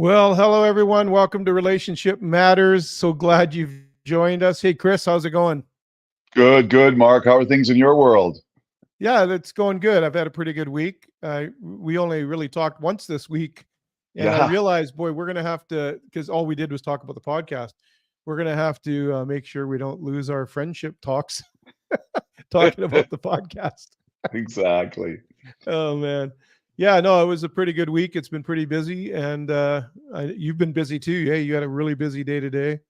Well, hello everyone. Welcome to Relationship Matters. So glad you've joined us. Hey, Chris, how's it going? Good, good, Mark. How are things in your world? Yeah, that's going good. I've had a pretty good week. We only really talked once this week, and I Yeah, realized, boy, we're going to have to, because all we did was talk about the podcast. We're going to have to make sure we don't lose our friendship talks talking about the podcast. exactly. Oh man, yeah, no, it was a pretty good week. It's been pretty busy, and you've been busy too. Hey, you had a really busy day today.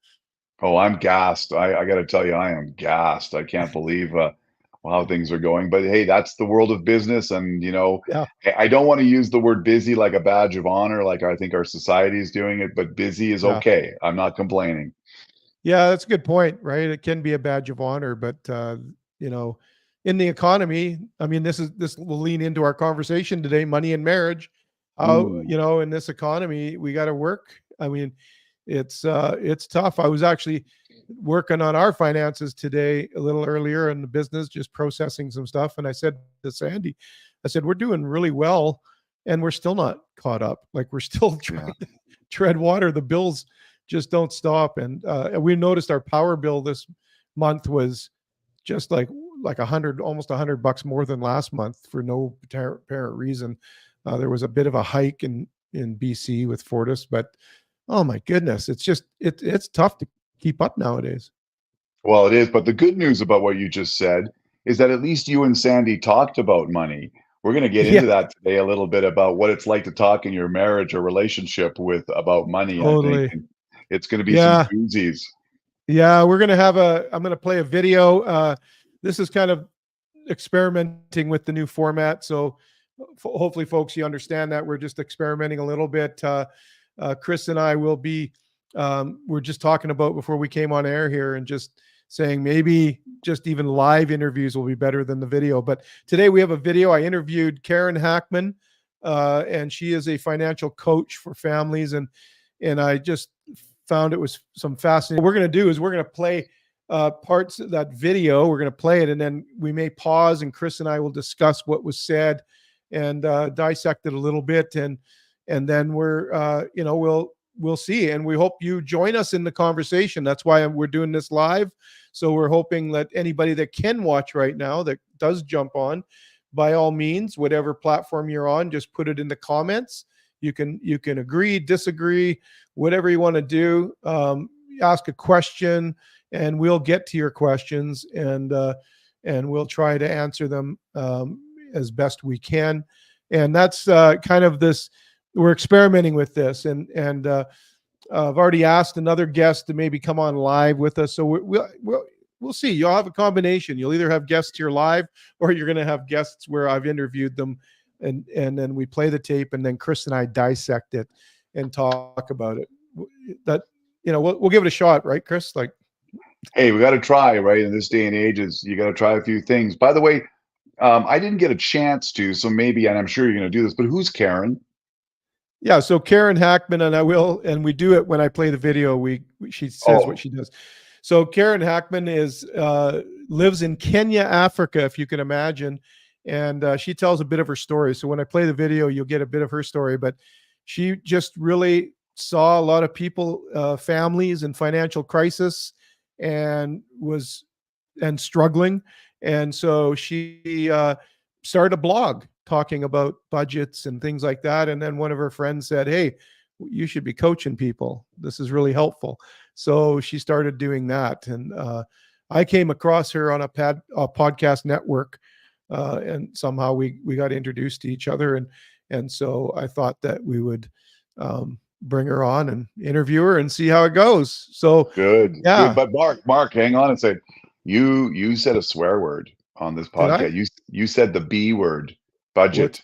Oh, I'm gassed. I got to tell you, I am gassed. I can't believe how things are going. But hey, that's the world of business. And, Yeah, I don't want to use the word busy like a badge of honor, like I think our society is doing it, but busy is yeah. okay. I'm not complaining. Yeah, that's a good point, right? It can be a badge of honor, but you know, in the economy, I mean, this will lean into our conversation today, money and marriage. How, Ooh, in this economy, we got to work. I mean, it's tough. I was actually working on our finances today a little earlier in the business, just processing some stuff, and I said to Sandy, I said, we're doing really well, and we're still not caught up. Like we're still yeah. trying to tread water. The bills just don't stop. And we noticed our power bill this month was just like 100, almost $100 more than last month for no apparent reason. There was a bit of a hike in BC with Fortis, but oh my goodness, it's tough to keep up nowadays. Well, it is. But the good news about what you just said is that at least you and Sandy talked about money. We're going to get Yeah, into that today a little bit about what it's like to talk in your marriage or relationship with about money, I think. totally. And it's going to be some Yeah, doozies. yeah. I'm gonna play a video. This is kind of experimenting with the new format. So hopefully, folks, you understand that we're just experimenting a little bit. Chris and I will be, we're just talking about before we came on air here and just saying maybe just even live interviews will be better than the video. But today we have a video. I interviewed Karen Hackman, and she is a financial coach for families. And I just found it was some fascinating. What we're going to do is we're going to play parts of that video. We're going to play it, and then we may pause, and Chris and I will discuss what was said and dissect it a little bit, and then we'll see, and we hope you join us in the conversation. That's why we're doing this live. So we're hoping that anybody that can watch right now that does jump on, by all means, whatever platform you're on, just put it in the comments. You can agree, disagree, whatever you want to do. Ask a question, and we'll get to your questions, and we'll try to answer them as best we can. And that's kind of this. We're experimenting with this, and I've already asked another guest to maybe come on live with us. So we'll see. You'll have a combination. You'll either have guests here live, or you're going to have guests where I've interviewed them, and then we play the tape, and then Chris and I dissect it and talk about it. That we'll give it a shot, right, Chris? Like, Hey, we got to try, right? In this day and age, is you got to try a few things. By the way, I didn't get a chance to, so maybe, and I'm sure you're going to do this, but who's Karen? yeah. So Karen Hackman, and we do it when I play the video. She says what Oh, she does. So Karen Hackman lives in Kenya, Africa, if you can imagine, and she tells a bit of her story. So when I play the video, you'll get a bit of her story. But she just really saw a lot of people, families in financial crisis, and struggling, and so she started a blog talking about budgets and things like that. And then one of her friends said, "Hey, you should be coaching people. This is really helpful." So she started doing that, and I came across her on a podcast network, and somehow we got introduced to each other, and so I thought that we would bring her on and interview her and see how it goes. So, good, good. yeah, But Mark, hang on a second. You said a swear word on this did I? podcast. You said the B word, What's budget.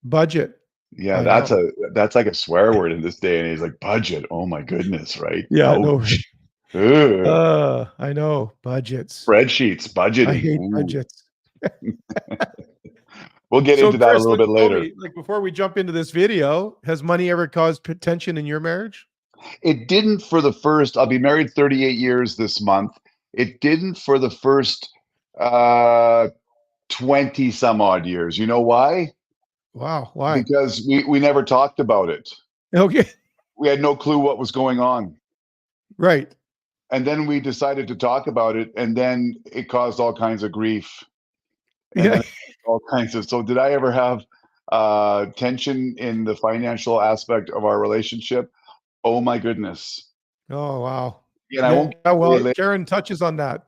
budget? Yeah, I know. that's like a swear word in this day and age, like budget. Oh my goodness, right? Yeah, no, Ouch. Ugh. I know budgets. Spreadsheets, I budgeting. hate Ooh. budgets. We'll get So, into that a Chris, little bit tell later. me, like, before we jump into this video, has money ever caused tension in your marriage? It didn't for the first, I'll be married 38 years this month. It didn't for the first uh 20 some odd years. You know why? Wow, why? Because we never talked about it. Okay. we had no clue what was going on. Right. And then we decided to talk about it, and then it caused all kinds of grief, and Yeah. then all kinds of. So, did I ever have tension in the financial aspect of our relationship? Oh my goodness! Oh, wow. And I Yeah, won't well, relate. Karen touches on that.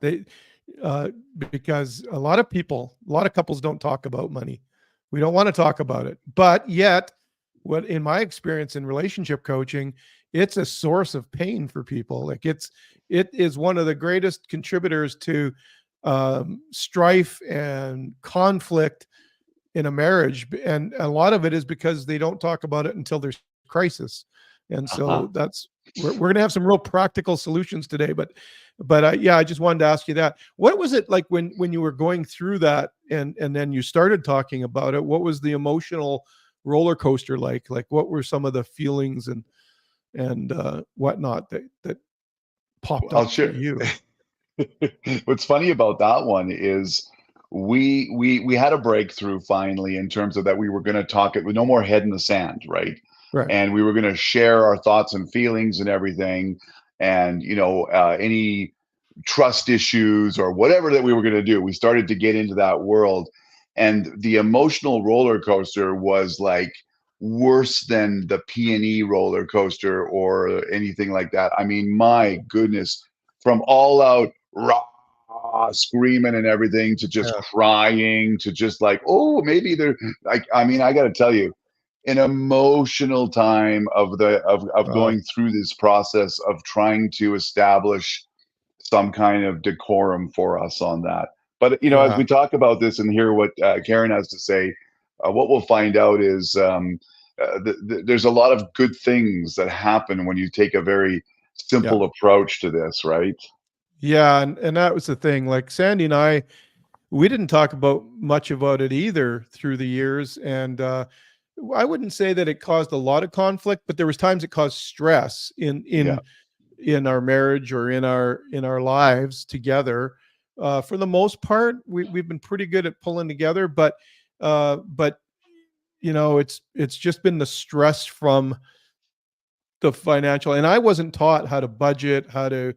Uh, because a lot of couples don't talk about money. We don't want to talk about it. But yet, what in my experience in relationship coaching, it's a source of pain for people. Like it is one of the greatest contributors to strife and conflict in a marriage, and a lot of it is because they don't talk about it until there's crisis. And Uh-huh. so that's we're going to have some real practical solutions today. But yeah, I just wanted to ask you that. What was it like when you were going through that, and then you started talking about it? What was the emotional roller coaster like? Like what were some of the feelings and whatnot that popped I'll up for share. you? What's funny about that one is we had a breakthrough finally in terms of that we were going to talk it with no more head in the sand, right? Right. And we were going to share our thoughts and feelings and everything, and any trust issues or whatever that we were going to do. We started to get into that world, and the emotional roller coaster was like worse than the P&E roller coaster or anything like that. I mean, my goodness, from all out raw screaming and everything to just Yeah. crying to just like, oh, maybe they're like, I mean, I got to tell you, an emotional time of Wow. going through this process of trying to establish some kind of decorum for us on that. But as Yeah. we talk about this and hear what Karen has to say, what we'll find out is there's a lot of good things that happen when you take a very Yeah. simple approach to this, right? Yeah. And that was the thing. Like Sandy and I, we didn't talk about much about it either through the years. And I wouldn't say that it caused a lot of conflict, but there was times it caused stress Yeah. in our marriage or in our lives together. For the most part, we've been pretty good at pulling together, but it's just been the stress from the financial. And I wasn't taught how to budget, how to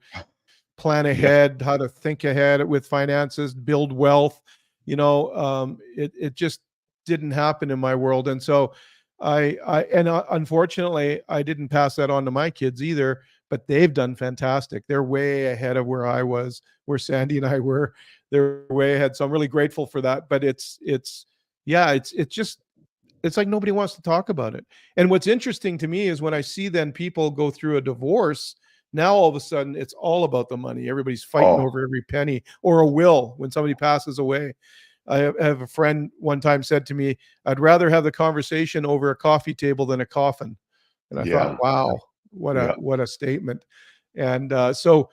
plan Yeah. ahead, how to think ahead with finances, build wealth. It just didn't happen in my world, and so unfortunately I didn't pass that on to my kids either. But they've done fantastic. They're way ahead of where I was, where Sandy and I were. They're way ahead, so I'm really grateful for that. But it's like nobody wants to talk about it. And what's interesting to me is when I see then people go through a divorce, now all of a sudden it's all about the money. Everybody's fighting Oh, over every penny, or a will when somebody passes away. I have a friend one time said to me, I'd rather have the conversation over a coffee table than a coffin. And I thought, yeah. wow, Yeah. what a statement. And so,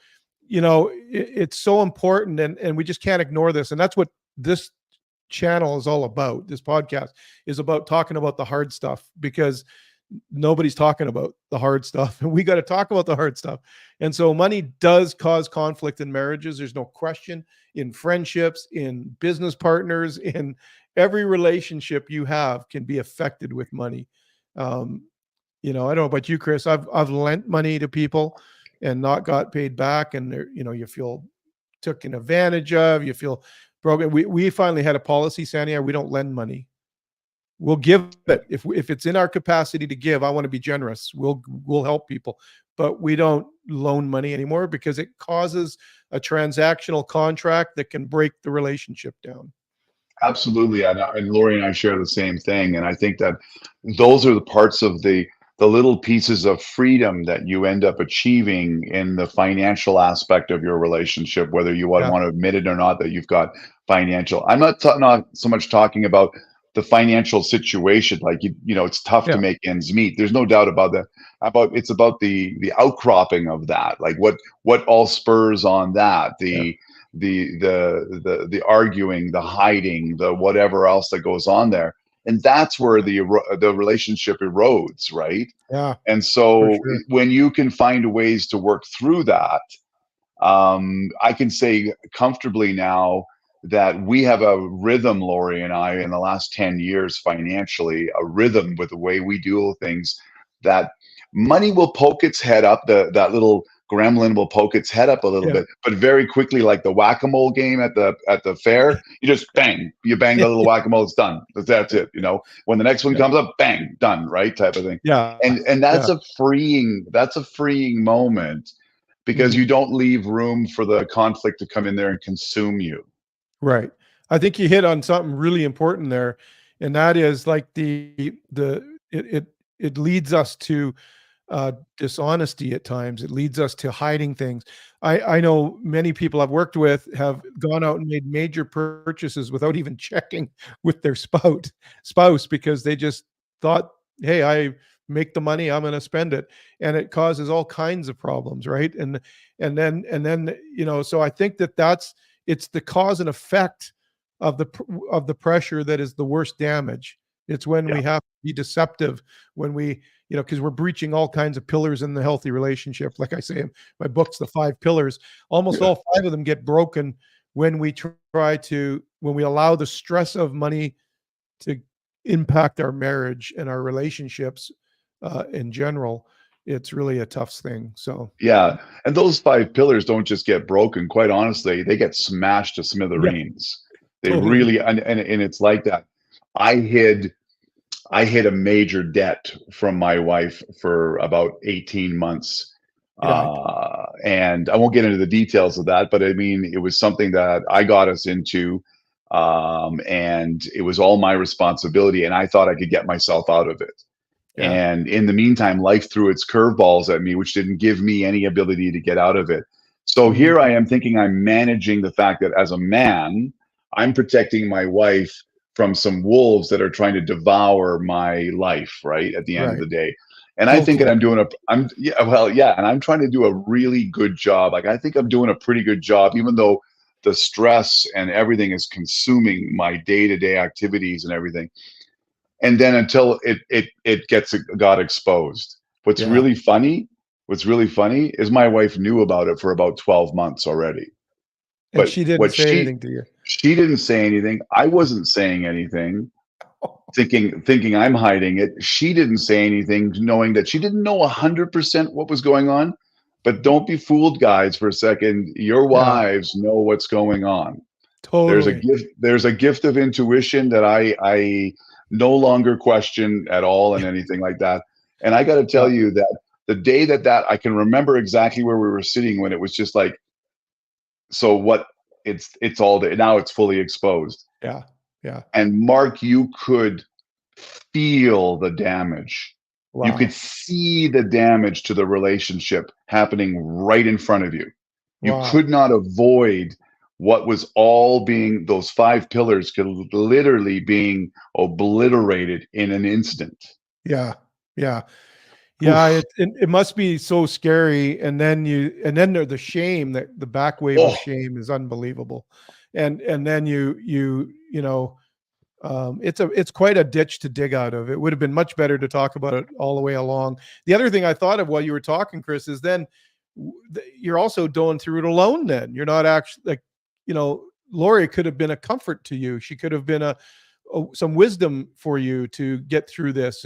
it's so important, and we just can't ignore this. And that's what this channel is all about. This podcast is about talking about the hard stuff, because nobody's talking about the hard stuff, and we got to talk about the hard stuff. And so money does cause conflict in marriages, there's no question, in friendships, in business partners, in every relationship you have can be affected with money. um, I don't know about you, Chris. I've lent money to people and not got paid back, and you feel taken advantage of, you feel broken. We finally had a policy, Sandy. We don't lend money. We'll give it if it's in our capacity to give. I want to be generous. We'll help people, but we don't loan money anymore because it causes a transactional contract that can break the relationship down. Absolutely, and Lori and I share the same thing, and I think that those are the parts of the little pieces of freedom that you end up achieving in the financial aspect of your relationship, whether you Yeah, want to admit it or not, that you've got financial. I'm not so much talking about the financial situation, like it's tough to yeah, make ends meet. There's no doubt about that. It's about the outcropping of that, like what all spurs on that, yeah, the arguing, the hiding, the whatever else that goes on there, and that's where the relationship erodes, right? yeah, And for so sure. when you can find ways to work through that, I can say comfortably now that we have a rhythm, Lori and I, in the last 10 years financially, a rhythm with the way we do things that money will poke its head up. That little gremlin will poke its head up a little Yeah. bit, but very quickly, like the whack-a-mole game at the fair, you just bang, you bang the little whack-a-mole, it's done. That's it. When the next one Yeah. comes up, bang, done, right? Type of thing. Yeah. And Yeah. that's a freeing moment because you Mhm. don't leave room for the conflict to come in there and consume you. Right. I think you hit on something really important there, and that is like it leads us to dishonesty at times. It leads us to hiding things. I know many people I've worked with have gone out and made major purchases without even checking with their spouse because they just thought, "Hey, I make the money, I'm going to spend it," and it causes all kinds of problems, right? And then so I think that it's the cause and effect of the pressure that is the worst damage. It's when Yeah. we have to be deceptive, when we because we're breaching all kinds of pillars in the healthy relationship. Like I say in my book's the 5 pillars. Almost Yeah. all 5 of them get broken when when we allow the stress of money to impact our marriage and our relationships in general. It's really a tough thing. So Yeah, and those 5 pillars don't just get broken, quite honestly, they get smashed to yeah, smithereens. They totally. really and it's like that. I hid I hid a major debt from my wife for about 18 months. Yeah, And I won't get into the details of that, but I mean, it was something that I got us into, and it was all my responsibility, and I thought I could get myself out of it. yeah. And in the meantime, life threw its curveballs at me, which didn't give me any ability to get out of it. So here I Mhm. am thinking I'm managing the fact that as a man, I'm protecting my wife from some wolves that are trying to devour my life, right? At the end of Right. the day. And I Full think that clip. yeah, well, yeah, and I'm trying to do a really good job. Like I think I'm doing a pretty good job, even though the stress and everything is consuming my day-to-day activities and everything, and then until it got exposed. What's Yeah. really funny, what's really funny is my wife knew about it for about 12 months already. And But she didn't what say anything to you. she didn't say anything. I wasn't saying anything, thinking I'm hiding it. She didn't say anything, knowing that she didn't know 100% what was going on. But don't be fooled, guys, for a second. Your Yeah, wives know what's going on. totally. There's a gift of intuition that I no longer question at all and anything like that. And I got to Yeah, tell you that the day that I can remember exactly where we were sitting when it was just like, so what, it's all there now, it's fully exposed. yeah, yeah. And Mark, you could feel the damage. You could Wow, see the damage to the relationship happening right in front of you. You wow. could not avoid what was all being, those 5 pillars could literally being obliterated in an instant. Yeah, yeah. Yeah, Oof. it must be so scary, and then the shame, that the back wave of Oh, shame is unbelievable. And then it's quite a ditch to dig out of. It would have been much better to talk about it all the way along. The other thing I thought of while you were talking, Chris, is then you're also going through it alone. Then you're not actually like, Lori could have been a comfort to you. She could have been some wisdom for you to get through this.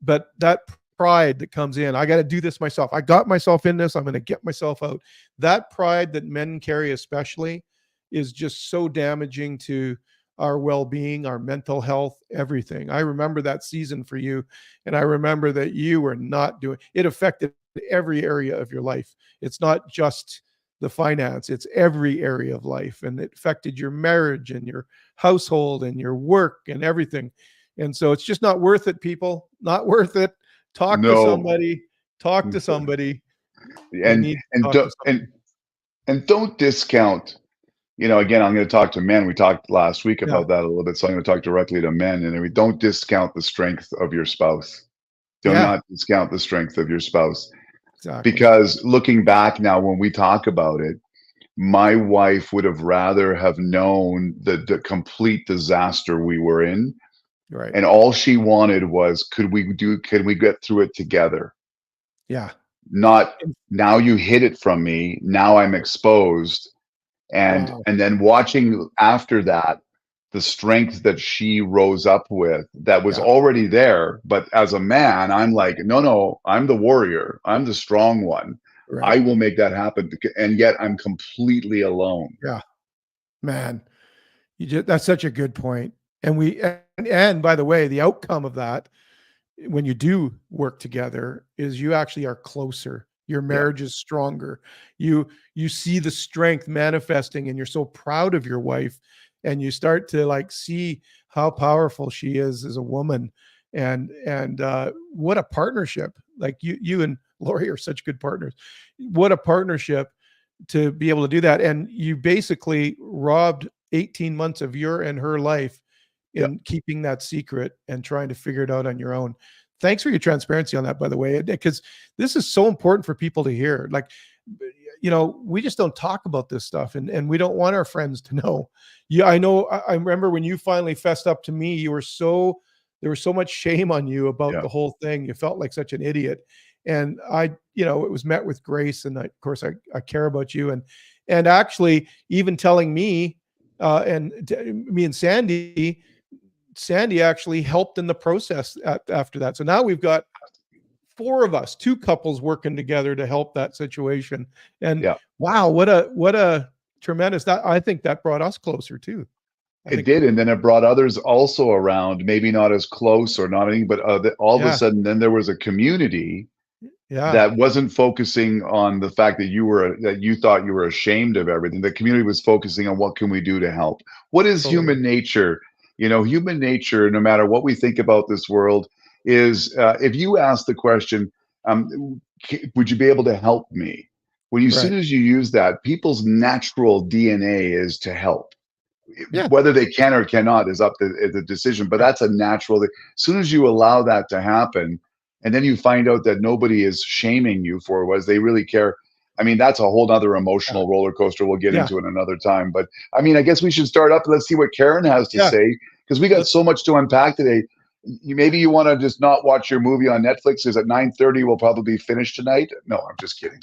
But that pride that comes in, I got to do this myself. I got myself in this. I'm going to get myself out. That pride that men carry, especially, is just so damaging to our well-being, our mental health, everything. I remember that season for you, and I remember that you were not doing it. Affected every area of your life. It's not just the finance, it's every area of life, and it affected your marriage and your household and your work and everything. And so it's just not worth it, people. Not worth it. Talk to no. somebody. Talk to somebody. You And need to and talk do, to somebody. and don't discount, again, I'm going to talk to men. We talked last week Yeah. about that a little bit, so I'm going to talk directly to men. And we don't discount the strength of your spouse. Do Yeah, not discount the strength of your spouse. exactly. Because looking back now, when we talk about it, my wife would have rather have known the complete disaster we were in. Right. And all she wanted was, can we get through it together? Yeah. Not, now you hid it from me. Now I'm exposed. And Wow. and then watching after that, the strength that she rose up with that was Yeah. already there. But as a man, I'm like, no, I'm the warrior. I'm the strong one. I Right. will make that happen. And yet I'm completely alone. Yeah. Man, that's such a good point. And by the way, the outcome of that, when you do work together, is you actually are closer. Your Yeah. marriage is stronger. You see the strength manifesting, and you're so proud of your wife, and you start to like see how powerful she is as a woman. And what a partnership. Like you and Lori are such good partners. What a partnership to be able to do that. And you basically robbed 18 months of your and her life Yeah. in keeping that secret and trying to figure it out on your own. Thanks for your transparency on that, by the way, because this is so important for people to hear. Like, we just don't talk about this stuff, and we don't want our friends to know. Yeah, I know. I remember when you finally fessed up to me, there was so much shame on you about Yeah. the whole thing. You felt like such an idiot. And it was met with grace. And of course I care about you. And actually even telling me, me and Sandy actually helped in the process after that. So now we've got four of us, two couples working together to help that situation. And Yeah. wow, what a tremendous, that I think that brought us closer too. I It think, did, and then it brought others also around, maybe not as close or not anything, but all of a yeah, sudden, then there was a community yeah, that wasn't focusing on the fact that you thought you were ashamed of everything. The community was focusing on what can we do to help. What is totally. human nature? Human nature, no matter what we think about this world, is if you ask the question, would you be able to help me? When as soon Right. as you use that, people's natural DNA is to help. Yeah. Whether they can or cannot is up to the decision, but Right. that's a natural thing. As soon as you allow that to happen, and then you find out that nobody is shaming you for what they really care. I mean, that's a whole other Yeah. emotional roller coaster we'll get Yeah. into in another time. But I mean, I guess we should start up. Let's see what Karen has to Yeah. say because we got Let's, so much to unpack today. Maybe you want to just not watch your movie on Netflix because at 9:30 we'll probably finish tonight. No, I'm just kidding.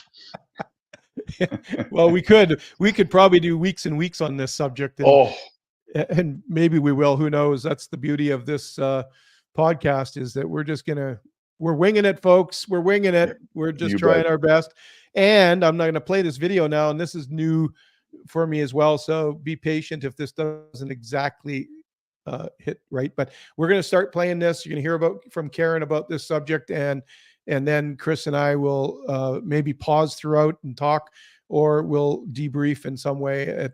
well, we could probably do weeks and weeks on this subject, and Oh, and maybe we will. Who knows? That's the beauty of this podcast, is that we're winging it, folks. We're winging yeah, it. We're just you bet. trying our best. And I'm not going to play this video now, and this is new for me as well. So be patient if this doesn't exactly hit right. But we're going to start playing this. You're going to hear from Karen about this subject, and then Chris and I will maybe pause throughout and talk, or we'll debrief in some way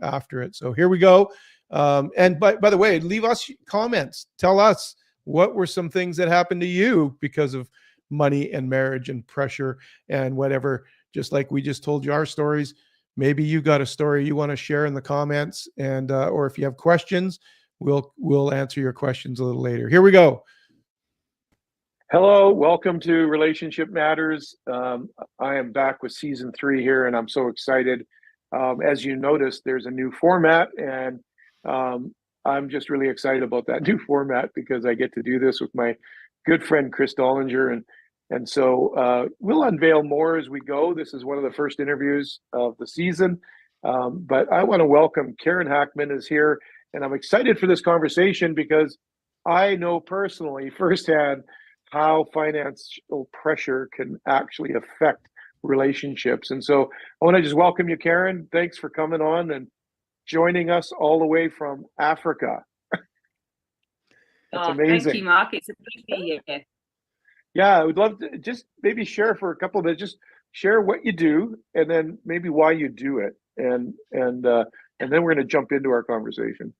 after it. So here we go. And by the way, leave us comments. Tell us what were some things that happened to you because of money and marriage and pressure and whatever. Just like we just told you our stories, maybe you got a story you want to share in the comments, and or if you have questions, we'll answer your questions a little later. Here we go. Hello, welcome to Relationship Matters. I am back with season 3 here, and I'm so excited. As you noticed, there's a new format, and I'm just really excited about that new format because I get to do this with my good friend Chris Dollinger, and so we'll unveil more as we go. This is one of the first interviews of the season, but I want to welcome Karen Hackman is here, and I'm excited for this conversation because I know personally firsthand how financial pressure can actually affect relationships. And so I want to just welcome you, Karen. Thanks for coming on and joining us all the way from Africa. That's amazing. Thank you, Mark. It's a pleasure to be here. Yeah, I would love to just maybe share for a couple of minutes, just share what you do and then maybe why you do it. And then we're going to jump into our conversation.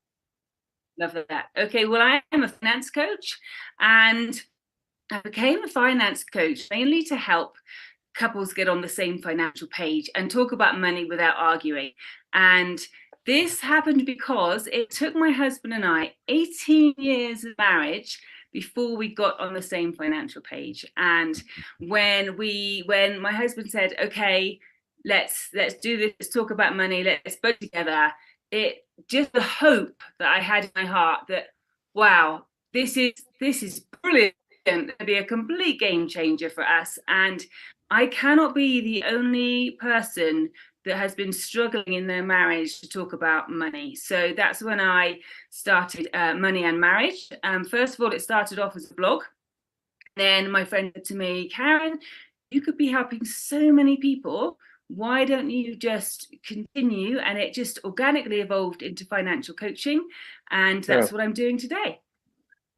Love that. Okay, well, I am a finance coach, and I became a finance coach mainly to help couples get on the same financial page and talk about money without arguing. And this happened because it took my husband and I 18 years of marriage before we got on the same financial page. And when my husband said, okay, let's do this, let's talk about money, let's budget together, it just the hope that I had in my heart that, wow, this is brilliant, to be a complete game changer for us. And I cannot be the only person that has been struggling in their marriage to talk about money. So that's when I started Money and Marriage. First of all, it started off as a blog. Then my friend said to me, Karen, you could be helping so many people. Why don't you just continue? And it just organically evolved into financial coaching. And that's what I'm doing today.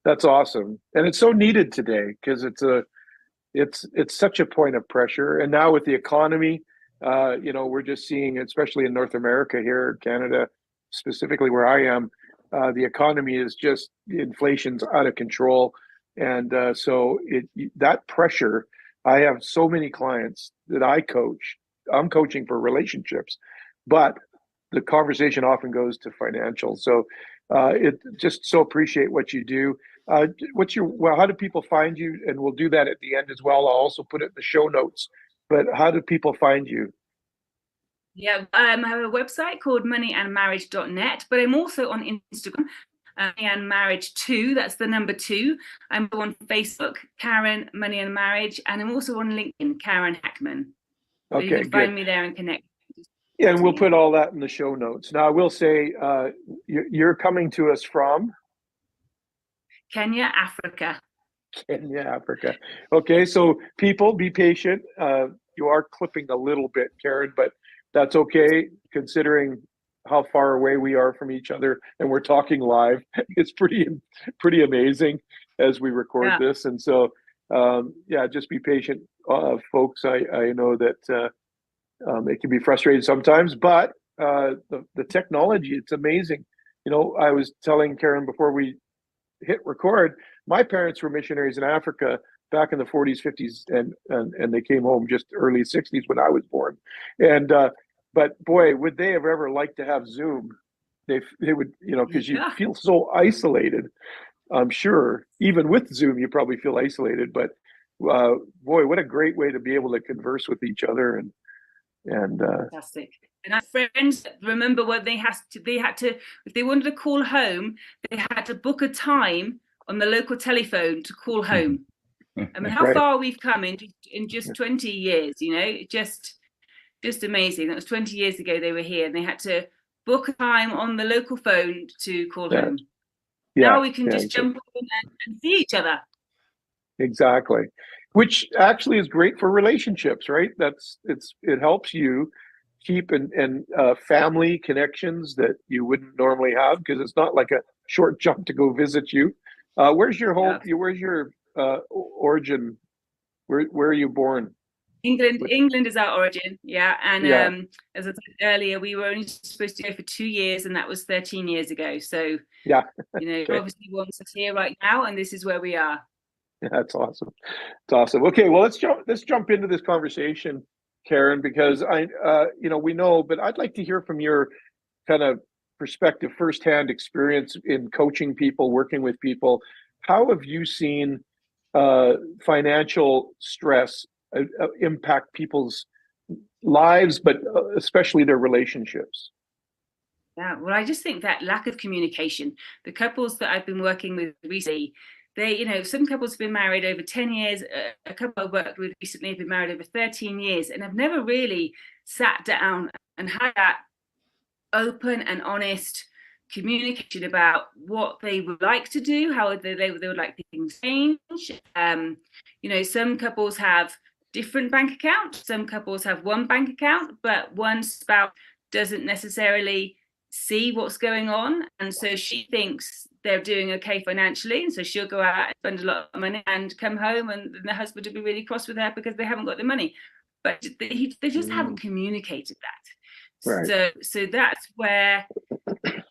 That's awesome. And it's so needed today because it's such a point of pressure. And now with the economy, we're just seeing, especially in North America here, Canada, specifically where I am, the economy is just, inflation's out of control. And so that pressure, I have so many clients that I coach. I'm coaching for relationships, but the conversation often goes to financial. So it just so appreciate what you do. How do people find you? And we'll do that at the end as well. I'll also put it in the show notes. But how do people find you? Yeah, I have a website called moneyandmarriage.net, but I'm also on Instagram. Money and Marriage 2, that's the number 2. I'm on Facebook, Karen Money and Marriage, and I'm also on LinkedIn, Karen Hackman. So you can find me there and connect. Yeah, and we'll put all that in the show notes. Now, I will say you're coming to us from Kenya, Africa. Kenya, Africa. Okay, so people, be patient. You are clipping a little bit, Karen, but that's okay considering how far away we are from each other, and we're talking live. It's pretty amazing as we record this. And so, just be patient, folks. I know that it can be frustrating sometimes, but the technology, it's amazing. I was telling Karen before we hit record, my parents were missionaries in Africa back in the 40s, 50s, and they came home just early 60s when I was born. And but boy, would they have ever liked to have Zoom? They would, because you feel so isolated. I'm sure even with Zoom, you probably feel isolated. But boy, what a great way to be able to converse with each other and fantastic. And our friends remember when they had to, if they wanted to call home, they had to book a time on the local telephone to call home. I mean, how far we've come in just 20 years, just amazing. That was 20 years ago they were here and they had to book a time on the local phone to call home. Now we can just jump on and see each other. Exactly. Which actually is great for relationships, right? It helps you keep and family connections that you wouldn't normally have because it's not like a short jump to go visit you. Where's your home? Where's your origin? Where are you born? England is our origin, and as I said earlier, we were only supposed to go for 2 years, and that was 13 years ago. So obviously wants us here right now, and this is where we are. Yeah, that's awesome. It's awesome. Okay, well let's jump into this conversation, Karen, because we know, but I'd like to hear from your kind of perspective, firsthand experience in coaching people, working with people. How have you seen financial stress impact people's lives, but especially their relationships? Yeah, well, I just think that lack of communication, the couples that I've been working with recently, some couples have been married over 10 years. A couple I worked with recently have been married over 13 years and have never really sat down and had that open and honest communication about what they would like to do, how they would like things change. Some couples have different bank accounts. Some couples have one bank account, but one spouse doesn't necessarily see what's going on. And so she thinks they're doing okay financially. And so she'll go out and spend a lot of money and come home and the husband will be really cross with her because they haven't got the money. But they just haven't communicated that. Right. So that's where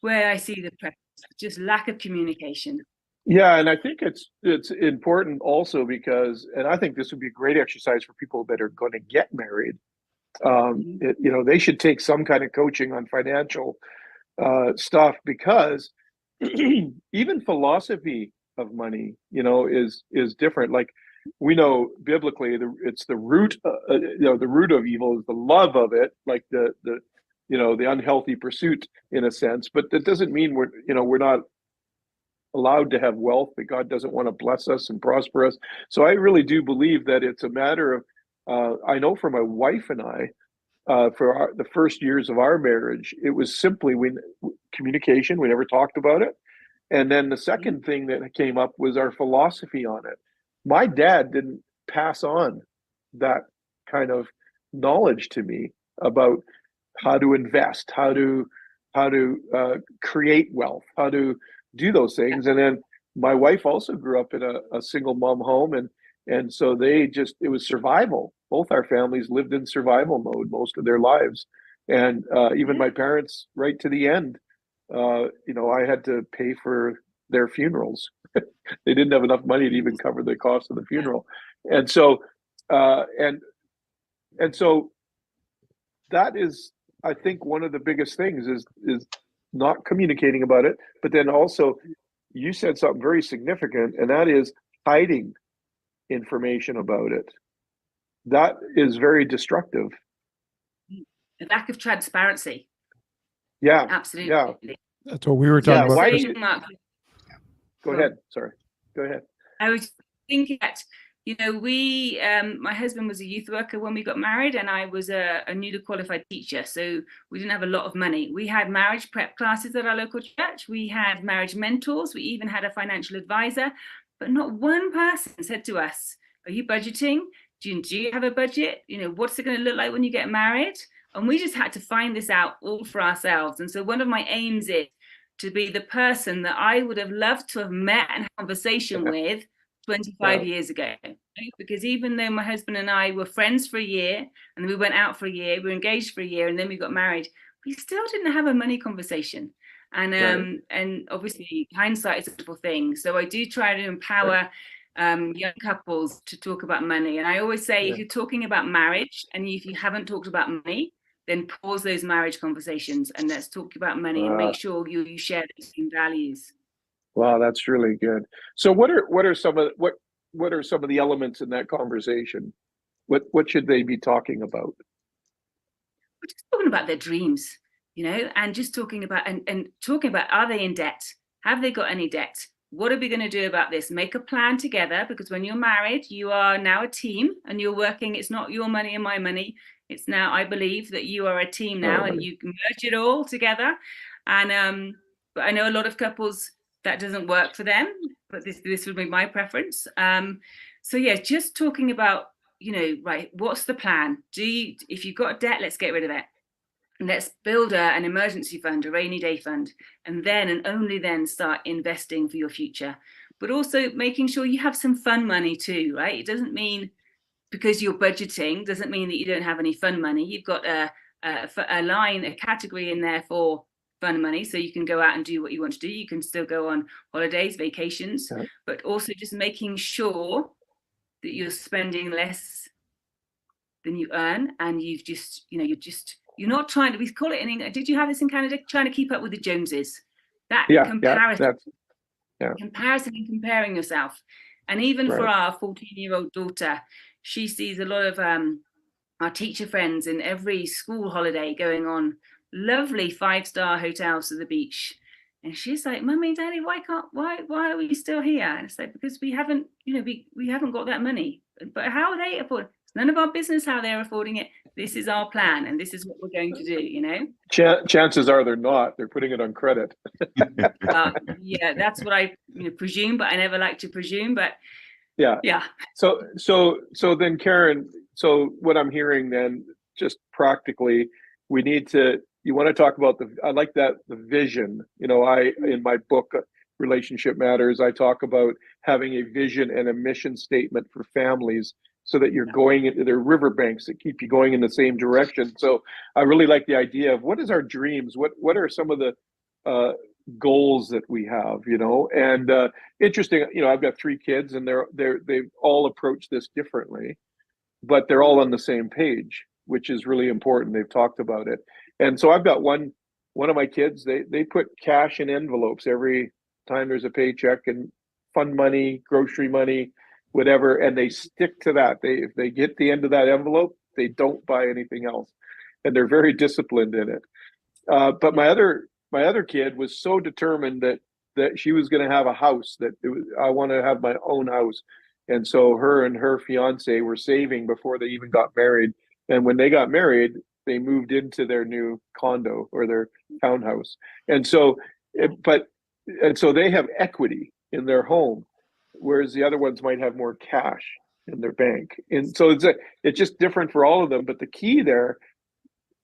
I see the pressure, just lack of communication. Yeah, and I think it's important also because, and I think this would be a great exercise for people that are going to get married. They should take some kind of coaching on financial stuff because even philosophy of money, is different. Like we know biblically, it's the root. The root of evil is the love of it, like the unhealthy pursuit in a sense. But that doesn't mean we're not allowed to have wealth, that God doesn't want to bless us and prosper us. So I really do believe that it's a matter of, I know for my wife and I, for the first years of our marriage, it was simply communication. We never talked about it. And then the second thing that came up was our philosophy on it. My dad didn't pass on that kind of knowledge to me about how to invest, how to create wealth, how to do those things. And then my wife also grew up in a single mom home, and so it was survival. Both our families lived in survival mode most of their lives, and even my parents, right to the end, I had to pay for their funerals. They didn't have enough money to even cover the cost of the funeral, and so so that is, I think, one of the biggest things is not communicating about it, but then also you said something very significant, and that is hiding information about it. That is very destructive. The lack of transparency. Yeah, absolutely. Yeah. That's what we were talking about. Why Go ahead. Sorry. Go ahead. I was thinking that, we, my husband was a youth worker when we got married, and I was a newly qualified teacher. So we didn't have a lot of money. We had marriage prep classes at our local church. We had marriage mentors. We even had a financial advisor, but not one person said to us, are you budgeting? Do you have a budget? What's it going to look like when you get married? And we just had to find this out all for ourselves. And so one of my aims is to be the person that I would have loved to have met and had a conversation with 25 years ago. Because even though my husband and I were friends for a year, and we went out for a year, we were engaged for a year, and then we got married, we still didn't have a money conversation. And and obviously hindsight is a beautiful thing. So I do try to empower young couples to talk about money. And I always say, if you're talking about marriage and if you haven't talked about money, then pause those marriage conversations and let's talk about money and make sure you share the same values. Wow, that's really good. So what are some of the elements in that conversation? What should they be talking about? We're just talking about their dreams, and just talking about and talking about, are they in debt? Have they got any debt? What are we going to do about this? Make a plan together, because when you're married, you are now a team and you're working. It's not your money and my money. It's now, I believe that you are a team now and you can merge it all together. And but I know a lot of couples that doesn't work for them, but this would be my preference. So yeah, just talking about, right, what's the plan? If you've got debt, let's get rid of it. Let's build an emergency fund, a rainy day fund, and then and only then start investing for your future. But also making sure you have some fun money too, right? It doesn't mean because you're budgeting, doesn't mean that you don't have any fun money. You've got a line, a category in there for fun money, so you can go out and do what you want to do. You can still go on holidays, vacations, but also just making sure that you're spending less than you earn, and you're not trying to, we call it in England, did you have this in Canada, trying to keep up with the Joneses? Comparison and comparing yourself. And even for our 14-year-old daughter, she sees a lot of our teacher friends in every school holiday going on lovely 5-star hotels to the beach. And she's like, Mummy, Daddy, why are we still here? And it's like, because we haven't got that money. But how are they affording? It's none of our business how they're affording it. This is our plan, and this is what we're going to do, Chances are they're not. They're putting it on credit. Yeah, that's what I presume, but I never like to presume. But yeah. So then, Karen, so what I'm hearing then, just practically, you want to talk about I like the vision. In my book, Relationship Matters, I talk about having a vision and a mission statement for families so that you're going into their riverbanks that keep you going in the same direction. So I really like the idea of what is our dreams? What are some of the goals that we have, and interesting, I've got 3 kids and they've all approached this differently, but they're all on the same page, which is really important. They've talked about it. And so I've got one of my kids, they put cash in envelopes every time there's a paycheck, and fund money, grocery money, whatever, and they stick to that. If they get the end of that envelope, they don't buy anything else, and they're very disciplined in it. But my other kid was so determined that she was going to have a house, I want to have my own house. And so her and her fiance were saving before they even got married. And when they got married, they moved into their new condo or their townhouse. And so, and so they have equity in their home, whereas the other ones might have more cash in their bank. And so it's just different for all of them. But the key there,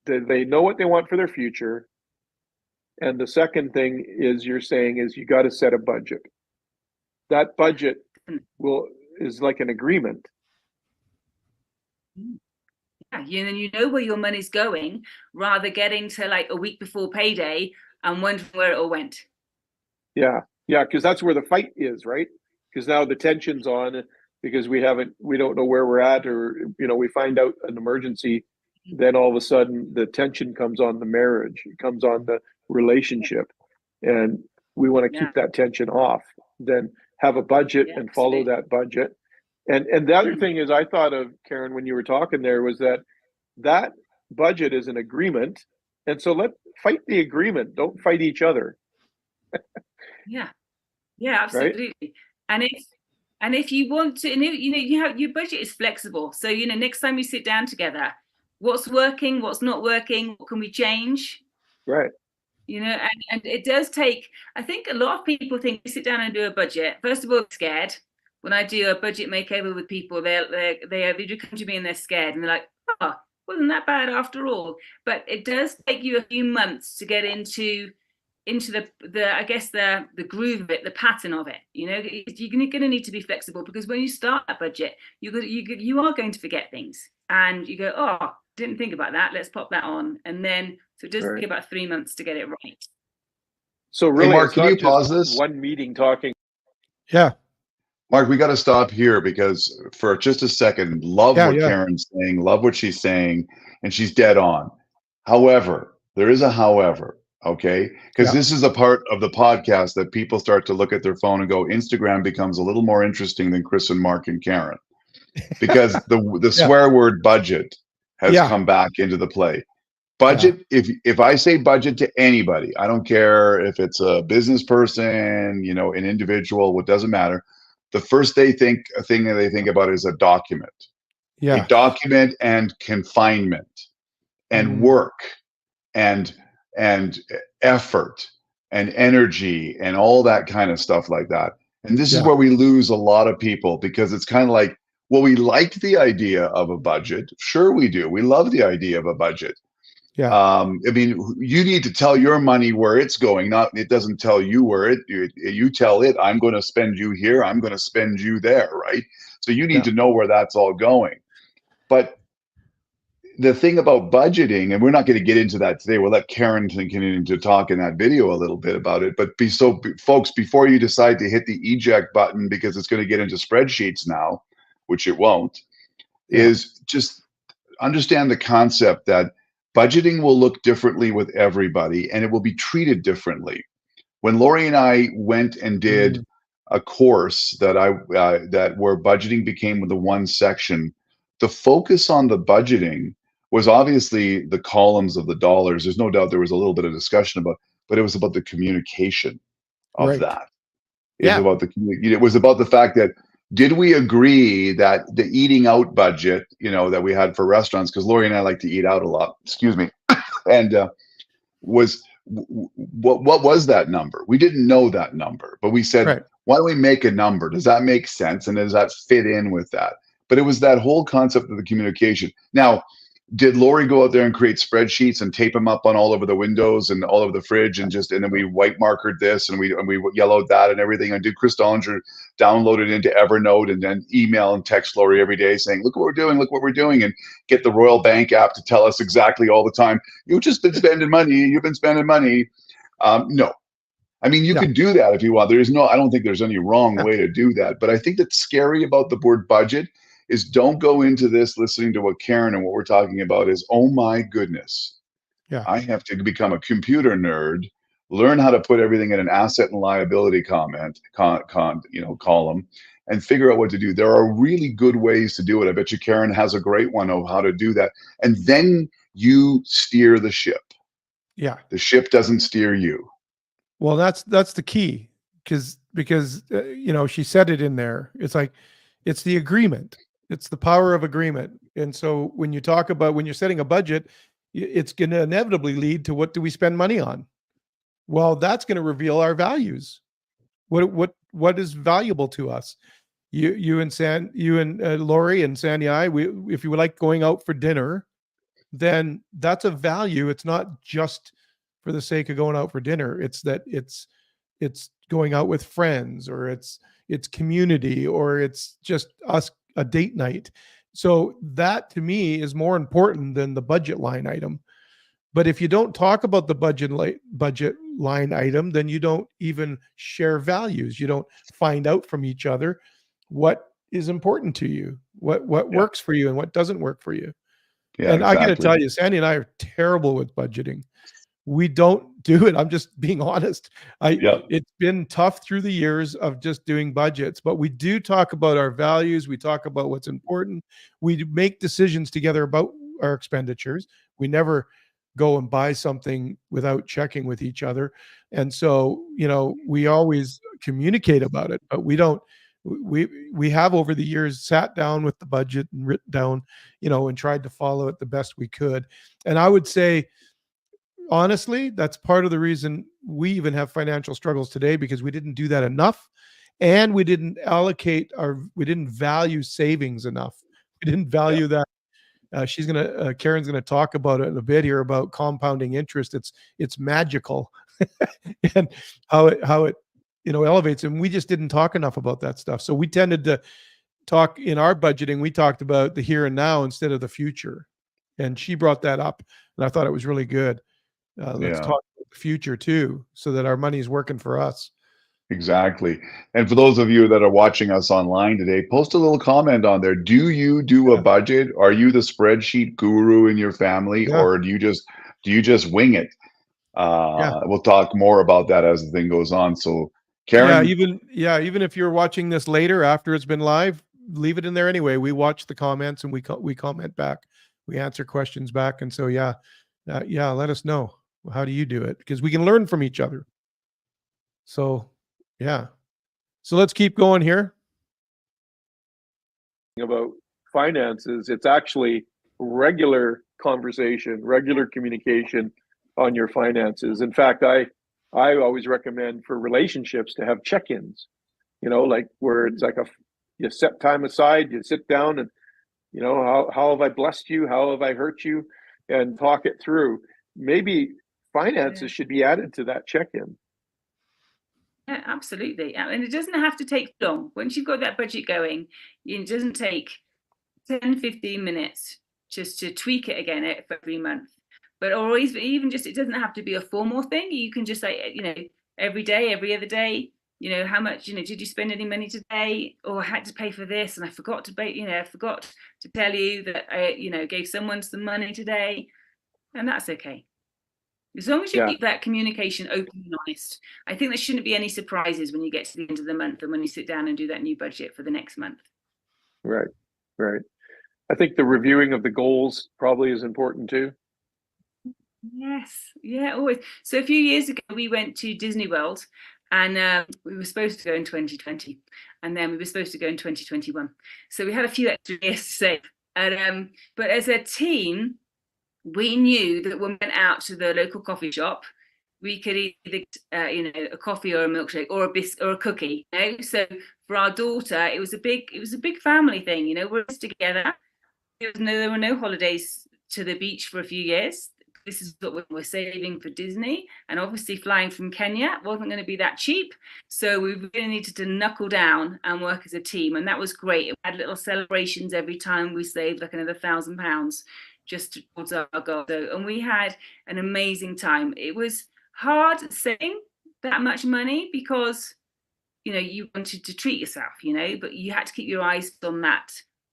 that they know what they want for their future. And the second thing is you're saying is you got to set a budget. That budget is like an agreement. Yeah, you know where your money's going, rather getting to like a week before payday and wondering where it all went. Yeah, because that's where the fight is, right? Because now the tension's on because we don't know where we're at, or we find out an emergency, then all of a sudden the tension comes on the marriage, it comes on the relationship, and we want to keep that tension off. Then have a budget and follow that budget. And the other thing is, I thought of, Karen, when you were talking there, was that budget is an agreement, and so fight the agreement. Don't fight each other. Yeah, absolutely. Right? And if you want to, you have your budget is flexible. So next time we sit down together, what's working, what's not working, what can we change? Right. And it does take. I think a lot of people think we sit down and do a budget. First of all, scared. When I do a budget makeover with people, they do come to me and they're scared and they're like, oh, wasn't that bad after all? But it does take you a few months to get into the I guess the groove of it, the pattern of it. You're going to need to be flexible, because when you start a budget, you are going to forget things, and you go, oh, didn't think about that. Let's pop that on, and then so it does take about 3 months to get it right. So really, hey, Mark, can you pause this? One meeting talking. Yeah. Mark, we got to stop here, because for just a second, love what Karen's saying, love what she's saying, and she's dead on. However, there is a however, okay? Because this is a part of the podcast that people start to look at their phone and go, Instagram becomes a little more interesting than Chris and Mark and Karen, because the swear word budget has come back into the play. Budget, if I say budget to anybody, I don't care if it's a business person, an individual, what doesn't matter. The first thing that they think about is a document. A document and confinement and work and effort and energy and all that kind of stuff like that. And this is where we lose a lot of people, because it's kind of like, well, we liked the idea of a budget. Sure, we do. We love the idea of a budget. Yeah. I mean, you need to tell your money where it's going. It doesn't tell you where you tell it, I'm going to spend you here, I'm going to spend you there, right? So you need to know where that's all going. But the thing about budgeting, and we're not going to get into that today, we'll let Karen continue to talk in that video a little bit about it. But folks, before you decide to hit the eject button, because it's going to get into spreadsheets now, which it won't, is just understand the concept that budgeting will look differently with everybody, and it will be treated differently. When Lori and I went and did a course that where budgeting became the one section, the focus on the budgeting was obviously the columns of the dollars. There's no doubt there was a little bit of discussion about, but it was about the communication of that. It was about the fact that, did we agree that the eating out budget, that we had for restaurants, because Lori and I like to eat out a lot, excuse me, and what was that number? We didn't know that number, but we said, why don't we make a number? Does that make sense? And does that fit in with that? But it was that whole concept of the communication. Now, did Lori go out there and create spreadsheets and tape them up on all over the windows and all over the fridge, and then we white markered this and we yellowed that and everything? And did Chris Dollinger download it into Evernote and then email and text Lori every day saying, look what we're doing, look what we're doing, and get the Royal Bank app to tell us exactly all the time, you've just been spending money, you've been spending money? No. I mean, you can do that if you want. I don't think there's any wrong way to do that. But I think that's scary about the word budget is, don't go into this listening to what Karen and what we're talking about is, oh my goodness, I have to become a computer nerd, learn how to put everything in an asset and liability column, and figure out what to do. There are really good ways to do it. I bet you Karen has a great one of how to do that. And then you steer the ship. Yeah. The ship doesn't steer you. Well, that's the key, because she said it in there. It's like, it's the agreement. It's the power of agreement. And so when you're setting a budget, it's going to inevitably lead to, what do we spend money on? Well, that's going to reveal our values. What is valuable to us? You and Lori and Sandy, if you would like going out for dinner, then that's a value. It's not just for the sake of going out for dinner. It's that it's going out with friends, or it's community, or it's just us, a date night. So that to me is more important than the budget line item. But if you don't talk about the budget line item, then you don't even share values. You don't find out from each other what is important to you, what works for you and what doesn't work for you. Yeah, And I got to exactly. tell you, Sandy and I are terrible with budgeting. We don't do it. I'm just being honest. Yep. It's been tough through the years of just doing budgets, but we do talk about our values. We talk about what's important. We make decisions together about our expenditures. We never go and buy something without checking with each other. And so, we always communicate about it, but we don't, we have over the years sat down with the budget and written down, and tried to follow it the best we could. And I would say, honestly, that's part of the reason we even have financial struggles today, because we didn't do that enough. And we didn't value savings enough. We didn't value that. Karen's gonna talk about it in a bit here, about compounding interest. It's magical, and how it elevates. And we just didn't talk enough about that stuff. So we tended to talk in our budgeting. We talked about the here and now instead of the future. And she brought that up, and I thought it was really good. Let's talk about the future too, so that our money is working for us. Exactly. And for those of you that are watching us online today, post a little comment on there. Do you do a budget? Are you the spreadsheet guru in your family, or do you just wing it? We'll talk more about that as the thing goes on. So, Karen, even if you're watching this later after it's been live, leave it in there anyway. We watch the comments and we comment back. We answer questions back. And so let us know, how do you do it, because we can learn from each other. So so let's keep going here. About finances, it's actually regular conversation, regular communication on your finances. In fact, I always recommend for relationships to have check-ins, like where it's like you set time aside, you sit down and, how have I blessed you? How have I hurt you? And talk it through. Maybe finances should be added to that check-in. Yeah, absolutely. And it doesn't have to take long. Once you've got that budget going, it doesn't take 10, 15 minutes just to tweak it again every month. But always, even just, it doesn't have to be a formal thing. You can just say, every day, every other day, how much, did you spend any money today? Or I had to pay for this and I forgot to pay, I forgot to tell you that I, gave someone some money today. And that's okay. As long as you keep that communication open and honest, I think there shouldn't be any surprises when you get to the end of the month and when you sit down and do that new budget for the next month. Right. I think the reviewing of the goals probably is important too. Yes. Yeah, always. So a few years ago, we went to Disney World, and we were supposed to go in 2020, and then we were supposed to go in 2021. So we had a few extra years to save. And, but as a team, we knew that when we went out to the local coffee shop, we could either, a coffee or a milkshake or a biscuit or a cookie. So for our daughter, it was a big family thing. We're together. There were no holidays to the beach for a few years. This is what we're saving for Disney, and obviously flying from Kenya wasn't going to be that cheap. So we really needed to knuckle down and work as a team, and that was great. We had little celebrations every time we saved like another £1,000 just towards our goal. And we had an amazing time. It was hard saving that much money because, you wanted to treat yourself, but you had to keep your eyes on that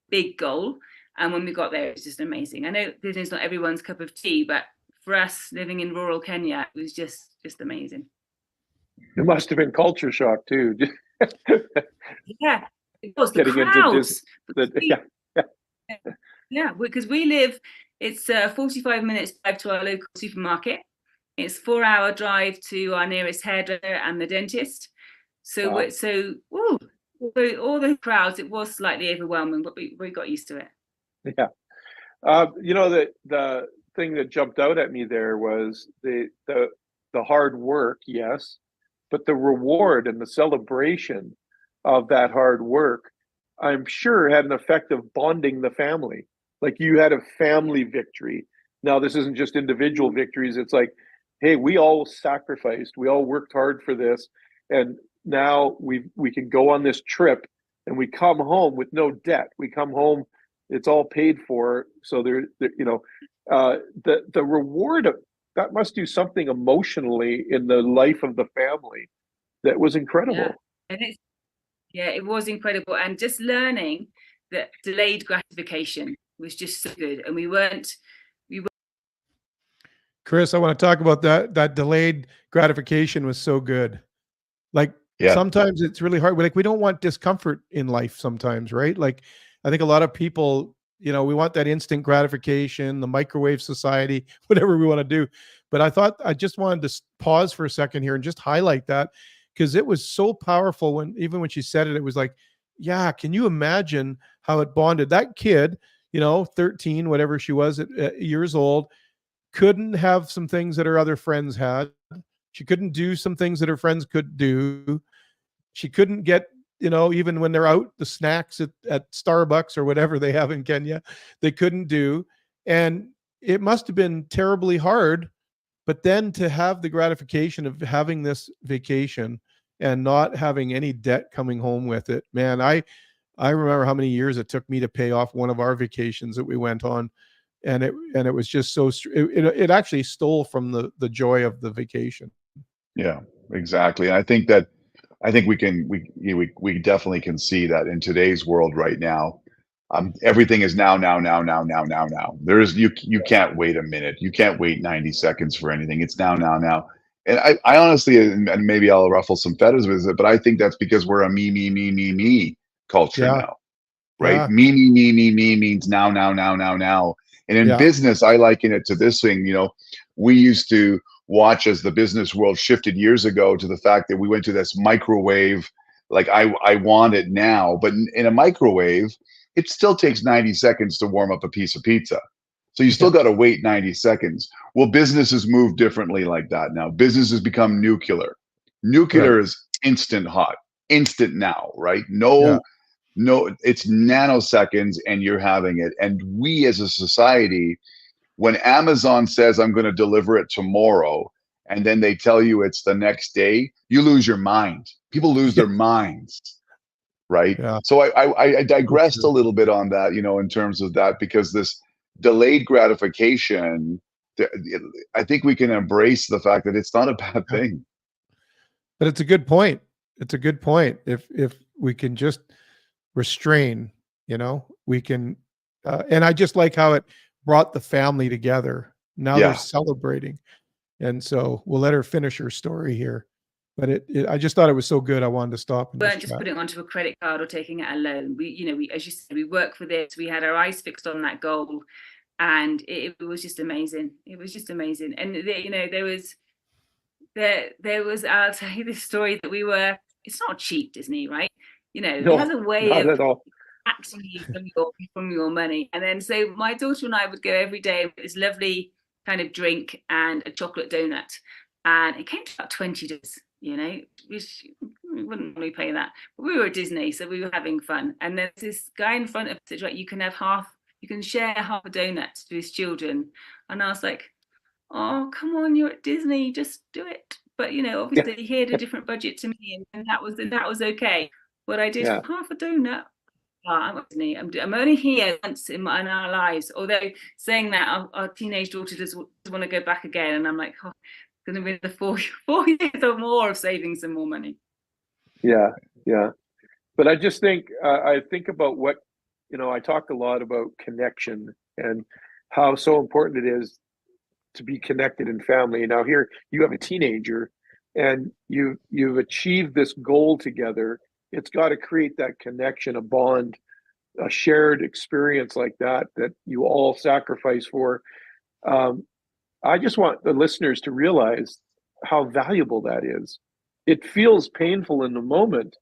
big goal. And when we got there, it was just amazing. I know Disney's not everyone's cup of tea, but for us living in rural Kenya, it was just amazing. It must have been culture shock too. Yeah, it was the crowds. Yeah, because we live, it's 45 minutes drive to our local supermarket. It's 4-hour drive to our nearest hairdresser and the dentist. So, all the crowds, it was slightly overwhelming, but we got used to it. Yeah. The thing that jumped out at me there was the hard work, yes, but the reward and the celebration of that hard work, I'm sure had an effect of bonding the family. Like you had a family victory. Now this isn't just individual victories. It's like, hey, we all sacrificed, we all worked hard for this, and now we can go on this trip and we come home with no debt. We come home, it's all paid for. So the reward of that must do something emotionally in the life of the family that was incredible. Yeah. And it was incredible. And just learning that delayed gratification was just so good. And we weren't. Chris, I want to talk about that. That delayed gratification was so good. Like sometimes it's really hard. We don't want discomfort in life sometimes, right? Like I think a lot of people, we want that instant gratification, the microwave society, whatever we want to do. But I just wanted to pause for a second here and just highlight that, because it was so powerful even when she said it, it was like, yeah, can you imagine how it bonded that kid, 13, whatever she was at years old, couldn't have some things that her other friends had. She couldn't do some things that her friends could do. She couldn't get, even when they're out, the snacks at Starbucks or whatever they have in Kenya, they couldn't do. And it must have been terribly hard. But then to have the gratification of having this vacation and not having any debt coming home with it, man, I remember how many years it took me to pay off one of our vacations that we went on. And it was just so, it actually stole from the joy of the vacation. Yeah, exactly. And I think we definitely can see that in today's world right now. Everything is now. There is you can't wait a minute. You can't wait 90 seconds for anything. It's now. And I honestly, and maybe I'll ruffle some feathers with it, but I think that's because we're a me culture now, right? Yeah. Me means now. And in business, I liken it to this thing. We used to watch as the business world shifted years ago to the fact that we went to this microwave, like I want it now, but in a microwave, it still takes 90 seconds to warm up a piece of pizza. So you still got to wait 90 seconds. Well, businesses move differently like that now. Businesses become nuclear. Nuclear is instant hot, instant now, right? No, it's nanoseconds and you're having it. And we as a society, when Amazon says, I'm going to deliver it tomorrow, and then they tell you it's the next day, you lose your mind. People lose their minds. Right. Yeah. So I digressed a little bit on that, in terms of that, because this delayed gratification, I think we can embrace the fact that it's not a bad thing. But it's a good point. It's a good point. If we can just restrain, we can, and I just like how it brought the family together. Now they're celebrating. And so we'll let her finish her story here. But I just thought it was so good. I wanted to stop. We weren't just putting it onto a credit card or taking it alone. We, as you said, we work for this. We had our eyes fixed on that goal, and it was just amazing. It was just amazing. And there was. I'll tell you this story that it's not cheap, Disney, right? It has a way of taxing you from your money. And then so my daughter and I would go every day with this lovely kind of drink and a chocolate donut, and it came to about $20. We wouldn't normally pay that, but we were at Disney, so we were having fun. And there's this guy in front of us, right? You can share half a donut to his children. And I was like, oh, come on, you're at Disney, just do it. But obviously he had a different budget to me, and that was okay. But I did half a donut. I'm at Disney. I'm only here once in our lives. Although saying that, our teenage daughter does want to go back again, and I'm like, oh, going to be the 4 years or more of saving some more money. Yeah. But I just think, I think about what, I talk a lot about connection and how so important it is to be connected in family. Now here you have a teenager and you've achieved this goal together. It's got to create that connection, a bond, a shared experience like that you all sacrifice for. I just want the listeners to realize how valuable that is. It feels painful in the moment,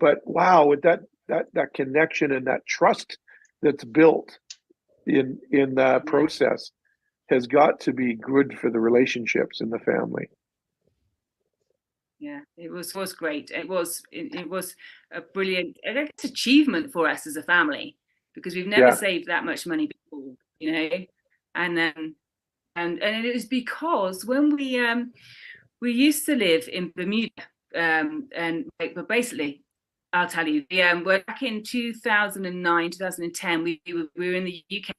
but wow, with that connection and that trust that's built in that process, has got to be good for the relationships in the family. Yeah, it was great. It was a brilliant, I guess, achievement for us as a family, because we've never Yeah. saved that much money before, you know. And and it was because when we used to live in Bermuda, but basically, I'll tell you, we're back in 2009, 2010. We were in the UK,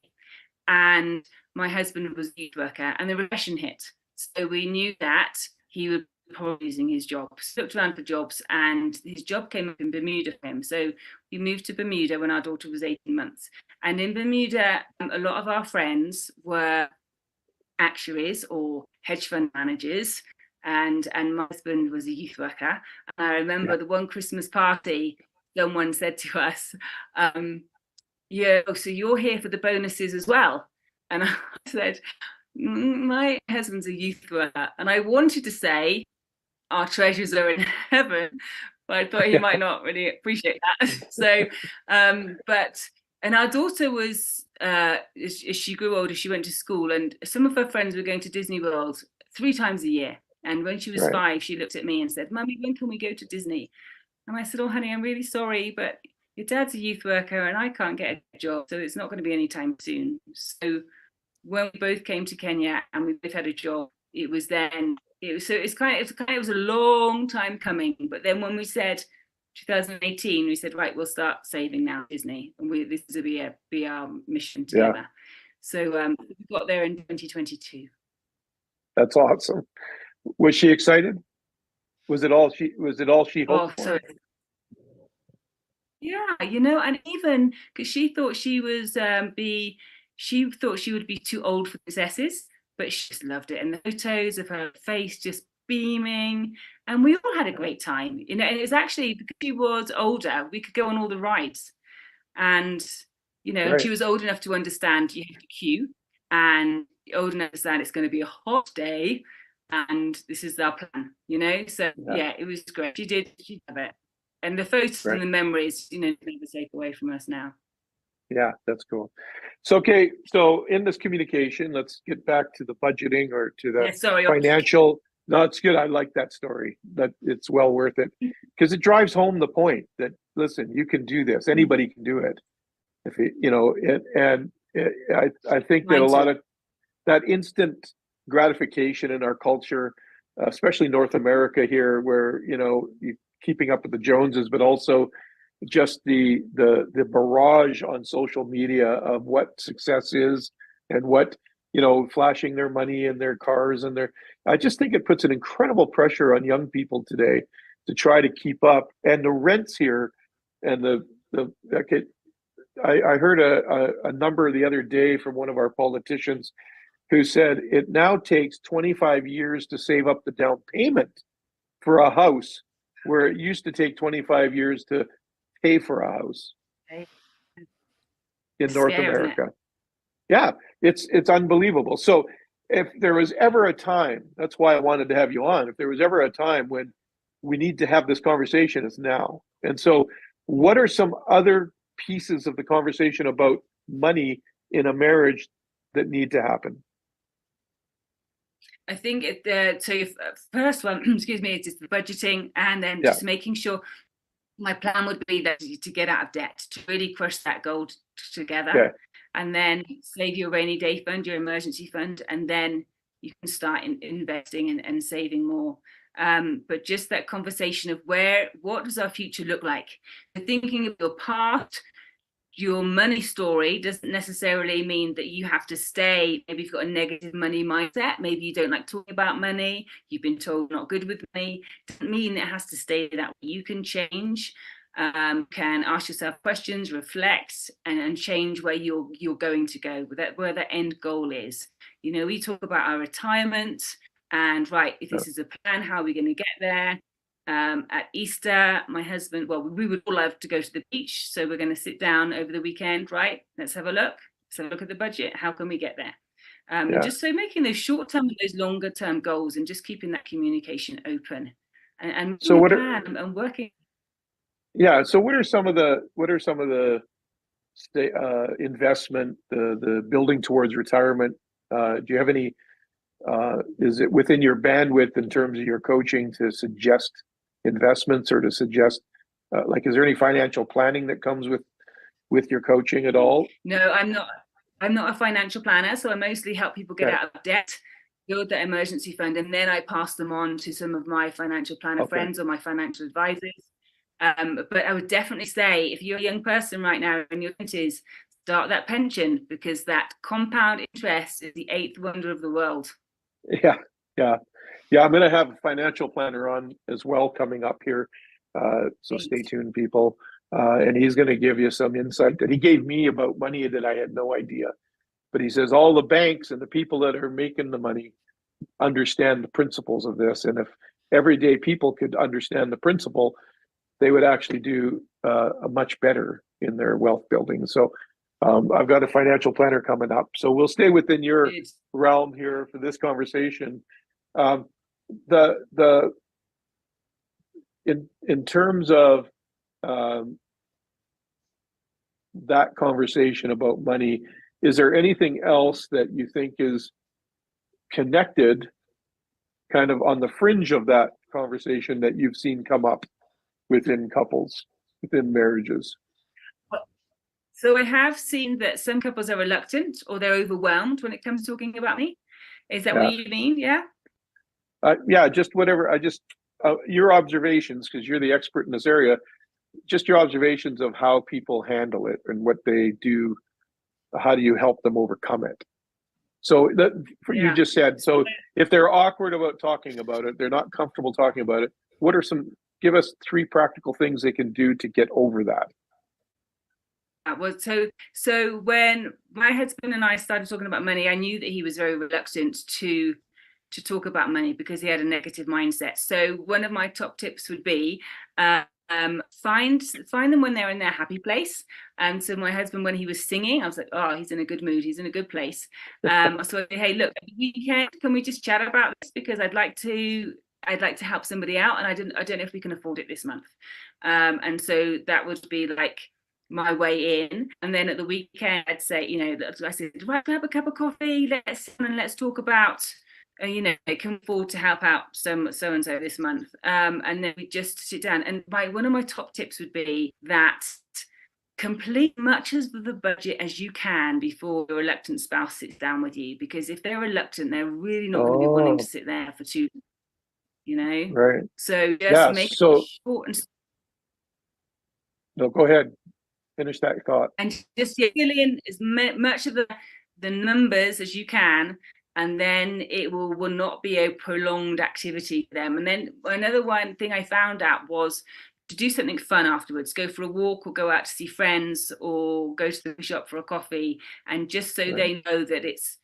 and my husband was a youth worker, and the recession hit. So we knew that he would probably losing his job. So looked around for jobs, and his job came up in Bermuda for him. So we moved to Bermuda when our daughter was 18 months. And in Bermuda, a lot of our friends were actuaries or hedge fund managers, and my husband was a youth worker. And I remember the one Christmas party, someone said to us, yeah, so you're here for the bonuses as well. And I said, my husband's a youth worker. And I wanted to say, our treasures are in heaven, but I thought he might not really appreciate that. So, and our daughter was, as she grew older, she went to school, and some of her friends were going to Disney World 3 times a year. And when she was 5, she looked at me and said, Mummy, when can we go to Disney? And I said, oh, honey, I'm really sorry, but your dad's a youth worker and I can't get a job, so it's not going to be anytime soon. So when we both came to Kenya and we both had a job, it was then. It was it was a long time coming. But then when we said 2018, we said, right, we'll start saving now, Disney, and this will be our mission together. Yeah. So we got there in 2022. That's awesome. Was she excited? Was it all she hoped for? So, yeah, you know, and even because she thought she was she thought she would be too old for these S's, but she just loved it. And the photos of her face just beaming, and we all had a great time, you know. And it was actually because she was older, we could go on all the rides, and you know, she was old enough to understand you have to queue, and old enough to understand it's going to be a hot day, and this is our plan, you know. So yeah, it was great. She loved it, and the photos and the memories, you know, never take away from us now. Yeah, that's cool. So, okay, so in this communication, let's get back to the budgeting or to the financial. No, it's good. I like that story. That it's well worth it because it drives home the point that, listen, you can do this. Anybody can do it. If it, you know, I think that a lot of that instant gratification in our culture, especially North America here, where, you know, you keeping up with the Joneses, but also just the barrage on social media of what success is and what, you know, flashing their money in their cars and I just think it puts an incredible pressure on young people today to try to keep up. And the rents here and I heard a number the other day from one of our politicians who said it now takes 25 years to save up the down payment for a house, where it used to take 25 years to pay for a house in North America. Yeah, it's unbelievable. So if there was ever a time, that's why I wanted to have you on, if there was ever a time when we need to have this conversation, it's now. And so what are some other pieces of the conversation about money in a marriage that need to happen? I think so your first one, excuse me, is the budgeting, and then just making sure. My plan would be that to get out of debt, to really crush that goal together, and then save your rainy day fund, your emergency fund, and then you can start investing and saving more. But just that conversation of what does our future look like? Thinking of your past, your money story doesn't necessarily mean that you have to stay. Maybe you've got a negative money mindset. Maybe you don't like talking about money. You've been told not good with money. Doesn't mean it has to stay that way. You can change. Can ask yourself questions, reflect, and change where you're going to go. Where the end goal is. You know, we talk about our retirement and if this is a plan, how are we going to get there? At Easter, my husband, we would all love to go to the beach. So we're going to sit down over the weekend, right? Let's have a look. Let's have a look at the budget. How can we get there? Just so making those short-term and those longer-term goals and just keeping that communication open and so and working. Yeah. So what are some of the investment, the building towards retirement Do you have any, is it within your bandwidth in terms of your coaching to suggest investments or to suggest, like, is there any financial planning that comes with your coaching at all? No, I'm not a financial planner, so I mostly help people get Okay. out of debt, build their emergency fund, and then I pass them on to some of my financial planner Okay. friends or my financial advisors. But I would definitely say, if you're a young person right now in your 20s, start that pension, because that compound interest is the eighth wonder of the world. Yeah, yeah, yeah. I'm going to have a financial planner on as well coming up here, so stay tuned, people. And he's going to give you some insight that he gave me about money that I had no idea. But he says all the banks and the people that are making the money understand the principles of this, and if everyday people could understand the principle, they would actually do a much better in their wealth building. So I've got a financial planner coming up. So we'll stay within your Good. realm here for this conversation. In terms of that conversation about money, is there anything else that you think is connected, kind of on the fringe of that conversation, that you've seen come up within couples, within marriages? So I have seen that some couples are reluctant or they're overwhelmed when it comes to talking about me. Is that what you mean? Yeah. Yeah, just whatever. Your observations, because you're the expert in this area, just your observations of how people handle it and what they do. How do you help them overcome it? So you just said, so if they're awkward about talking about it, they're not comfortable talking about it, give us 3 practical things they can do to get over that. Well, so when my husband and I started talking about money, I knew that he was very reluctant to talk about money because he had a negative mindset. So one of my top tips would be find them when they're in their happy place. And so my husband, when he was singing, I was like, oh, he's in a good mood, he's in a good place. So I said, hey, look, can we just chat about this, because I'd like to help somebody out, and I don't know if we can afford it this month. And so that would be like my way in. And then at the weekend, I'd say, I said, right, grab a cup of coffee, let's talk about can afford to help out so and so this month. And then we just sit down. And one of my top tips would be that complete much of the budget as you can before your reluctant spouse sits down with you, because if they're reluctant, they're really not going to be willing to sit there for 2, Right. So just make it short and no, go ahead. Finish that thought. And just fill in as much of the numbers as you can, and then it will not be a prolonged activity for them. And then another one thing I found out was to do something fun afterwards. Go for a walk, or go out to see friends, or go to the shop for a coffee, and just so they know that it's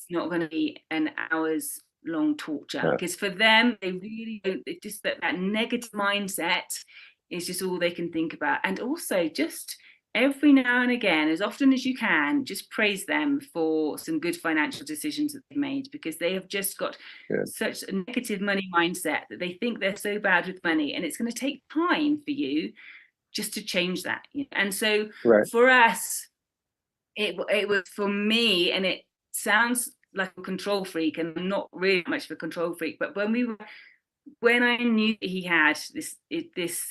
not going to be an hour's long torture. Because for them, they really don't. It's just that negative mindset is just all they can think about. And also, just every now and again, as often as you can, just praise them for some good financial decisions that they've made, because they have just got such a negative money mindset that they think they're so bad with money, and it's going to take time for you just to change that. And so for us, it was, for me, and it sounds like a control freak, and I'm not really much of a control freak, but when I knew that he had this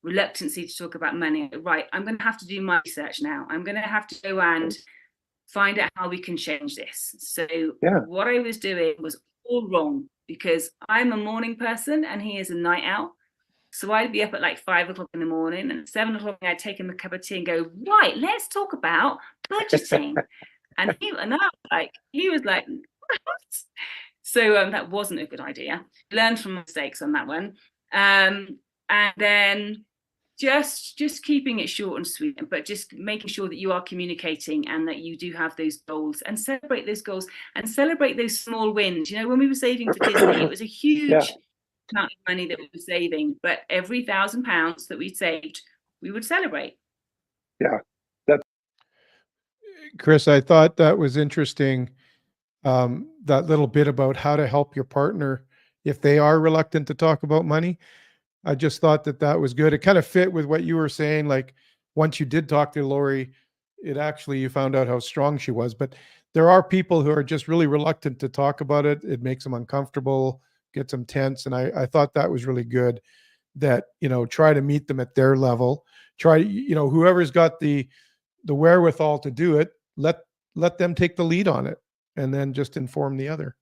reluctancy to talk about money, right, I'm going to have to do my research now. I'm going to have to go and find out how we can change this. So what I was doing was all wrong, because I'm a morning person and he is a night owl. So I'd be up at like 5 o'clock in the morning, and at 7 o'clock I'd take him a cup of tea and go, right, let's talk about budgeting. And he was like, what? So that wasn't a good idea. Learned from mistakes on that one. And then just keeping it short and sweet, but just making sure that you are communicating and that you do have those goals, and celebrate those goals and celebrate those small wins. When we were saving for Disney, it was a huge amount of money that we were saving, but every £1,000 that we saved, we would celebrate. Yeah. Chris, I thought that was interesting. That little bit about how to help your partner if they are reluctant to talk about money. I just thought that was good. It kind of fit with what you were saying. Like, once you did talk to Lori, it actually, you found out how strong she was. But there are people who are just really reluctant to talk about it. It makes them uncomfortable, gets them tense. And I thought that was really good, that, try to meet them at their level. Try, whoever's got the wherewithal to do it, let them take the lead on it, and then just inform the other.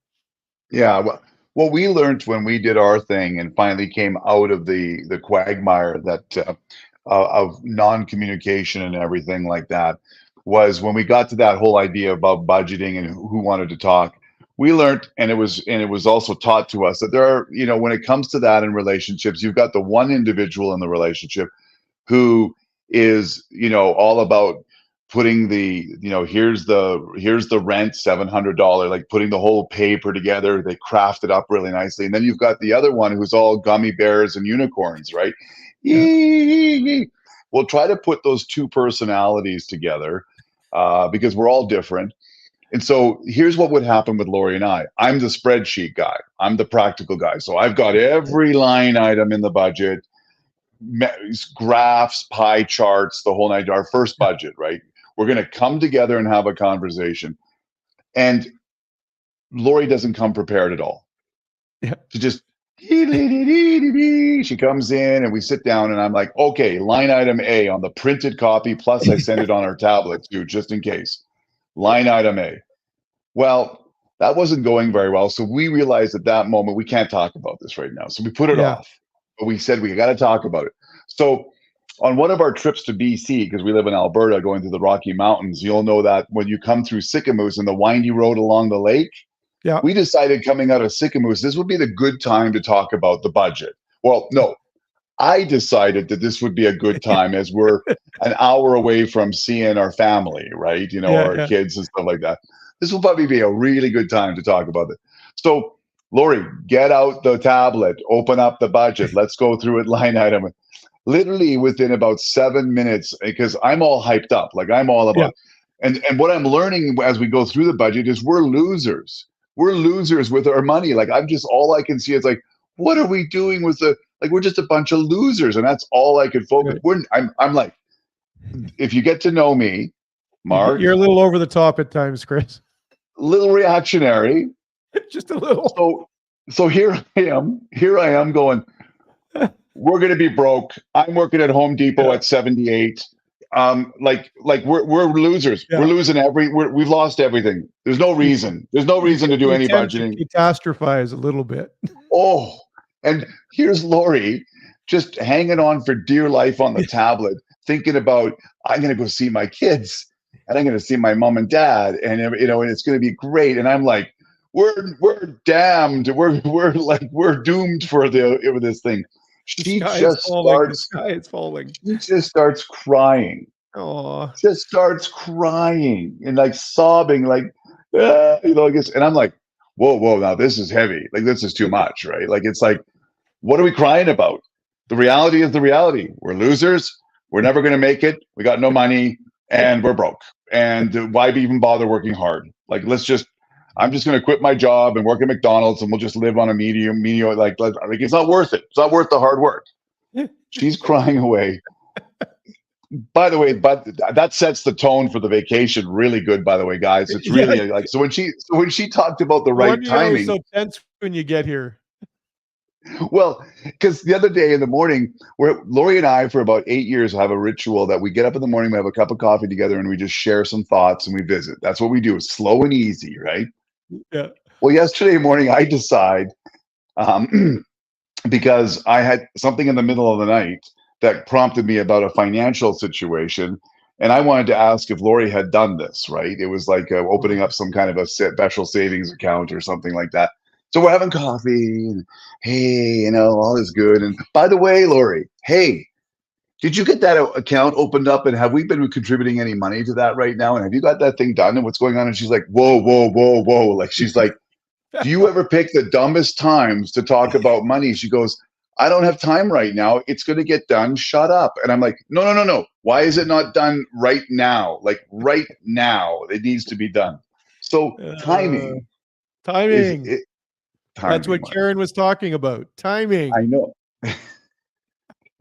Yeah, well, what we learned when we did our thing and finally came out of the quagmire that of non-communication and everything like that was when we got to that whole idea about budgeting and who wanted to talk. We learned, and it was also taught to us that there are, when it comes to that in relationships, you've got the one individual in the relationship who is, all about putting the, here's the rent, $700, like putting the whole paper together. They craft it up really nicely. And then you've got the other one who's all gummy bears and unicorns, right? Yeah. We'll try to put those two personalities together because we're all different. And so here's what would happen with Lori and I. I'm the spreadsheet guy. I'm the practical guy. So I've got every line item in the budget, graphs, pie charts, the whole night, our first budget, right? We're going to come together and have a conversation. And Lori doesn't come prepared at all. Yeah. She just, she comes in and we sit down and I'm like, okay, line item A on the printed copy, plus I send it on our tablet too, just in case. Line item A. Well, that wasn't going very well. So we realized at that moment, we can't talk about this right now. So we put it off. But we said, we got to talk about it. So on one of our trips to BC, because we live in Alberta going through the Rocky Mountains, you'll know that when you come through Sycamoose and the windy road along the lake, we decided coming out of Sycamoose, this would be the good time to talk about the budget. Well, no, I decided that this would be a good time as we're an hour away from seeing our family, right? Our kids and stuff like that. This will probably be a really good time to talk about it. So, Lori, get out the tablet, open up the budget. Let's go through it line item. Literally within about 7 minutes, because I'm all hyped up, like I'm all about. And what I'm learning as we go through the budget is we're losers. We're losers with our money. Like all I can see is like, what are we doing with we're just a bunch of losers, and that's all I could focus. I'm like, if you get to know me, Mark, you're a little over the top at times, Chris. Little reactionary, just a little. So here I am going, we're going to be broke. I'm working at Home Depot at 78. We're losers. We're losing we've lost everything. There's no reason. There's no reason to do any budgeting. Catastrophize a little bit. Oh, and here's Lori just hanging on for dear life on the tablet, thinking about, I'm going to go see my kids and I'm going to see my mom and dad, and and it's going to be great. And I'm like, we're damned. We're doomed for this thing. The sky is falling. She just starts crying. Oh, just starts crying and like sobbing, like, I guess. And I'm like, whoa, now this is heavy. Like, this is too much, right? Like, it's like, what are we crying about? The reality is the reality. We're losers. We're never going to make it. We got no money and we're broke. And why even bother working hard? Like, I'm just going to quit my job and work at McDonald's and we'll just live on a medium, like it's not worth it. It's not worth the hard work. She's crying away. By the way, but that sets the tone for the vacation really good, by the way, guys. It's really like, so when she talked about the right timing. So tense when you get here. Well, because the other day in the morning, Lori and I, for about 8 years, have a ritual that we get up in the morning, we have a cup of coffee together, and we just share some thoughts and we visit. That's what we do. It's slow and easy, right? Yeah. Well, yesterday morning, I decide, because I had something in the middle of the night that prompted me about a financial situation, and I wanted to ask if Lori had done this, right? It was like opening up some kind of a special savings account or something like that. So we're having coffee, and hey, all is good. And by the way, Lori, hey, did you get that account opened up? And have we been contributing any money to that right now? And have you got that thing done? And what's going on? And she's like, whoa. Like, she's like, do you ever pick the dumbest times to talk about money? She goes, I don't have time right now. It's going to get done. Shut up. And I'm like, no. Why is it not done right now? Like right now, it needs to be done. So timing. Timing. Timing, that's what Karen was talking about. Timing. I know.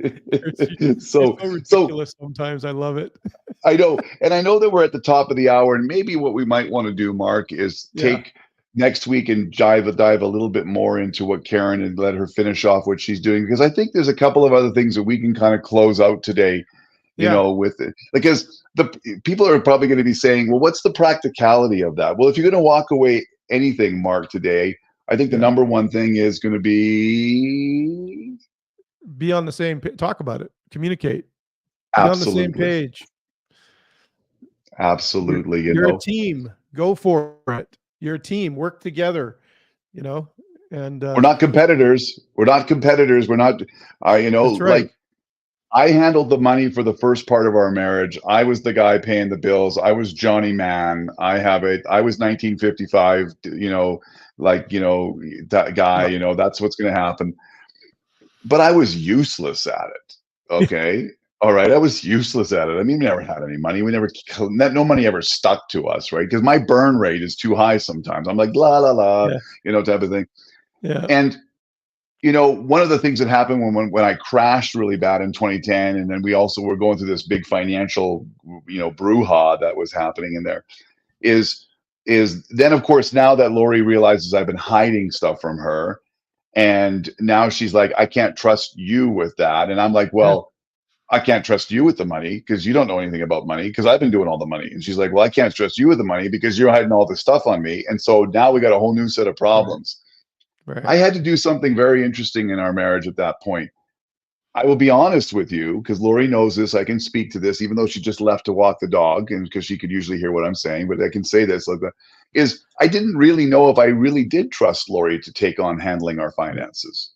You're so so so ridiculous sometimes. I love it. I know, and I know that we're at the top of the hour, and maybe what we might want to do, Mark, is Yeah. take next week and dive a little bit more into what Karen, and let her finish off what she's doing, because I think there's a couple of other things that we can kind of close out today, Yeah. with it, because the people are probably going to be saying, well, what's the practicality of that? Well, if you're going to walk away anything, Mark, today, I think the Yeah. number one thing is going to be Be on the same talk about it. Communicate. Be on the same absolutely, page. absolutely, You're a team. Go for it. You're a team. Work together. And we're not competitors. We're not competitors. We're not, that's right. like, I handled the money for the first part of our marriage. I was the guy paying the bills. I was Johnny Man. I have it. I was 1955, that guy, Yeah. that's what's going to happen. But I was useless at it. Okay. All right. I was useless at it. I mean, we never had any money. No money ever stuck to us, right? Because my burn rate is too high sometimes. I'm like, la, la, la, Yeah. type of thing. Yeah. And one of the things that happened when I crashed really bad in 2010, and then we also were going through this big financial, brouhaha that was happening in there, is then, of course, now that Lori realizes I've been hiding stuff from her, and now she's like, I can't trust you with that, and I'm like, Yeah. well, I can't trust you with the money because you don't know anything about money, because I've been doing all the money. And she's like, well, I can't trust you with the money because you're hiding all this stuff on me, and so now we got a whole new set of problems. Right. I had to do something very interesting in our marriage at that point. I will be honest with you, because Lori knows this. I can speak to this, even though she just left to walk the dog, and because she could usually hear what I'm saying, but I can say this like that. Is I didn't really know if I really did trust Lori to take on handling our finances.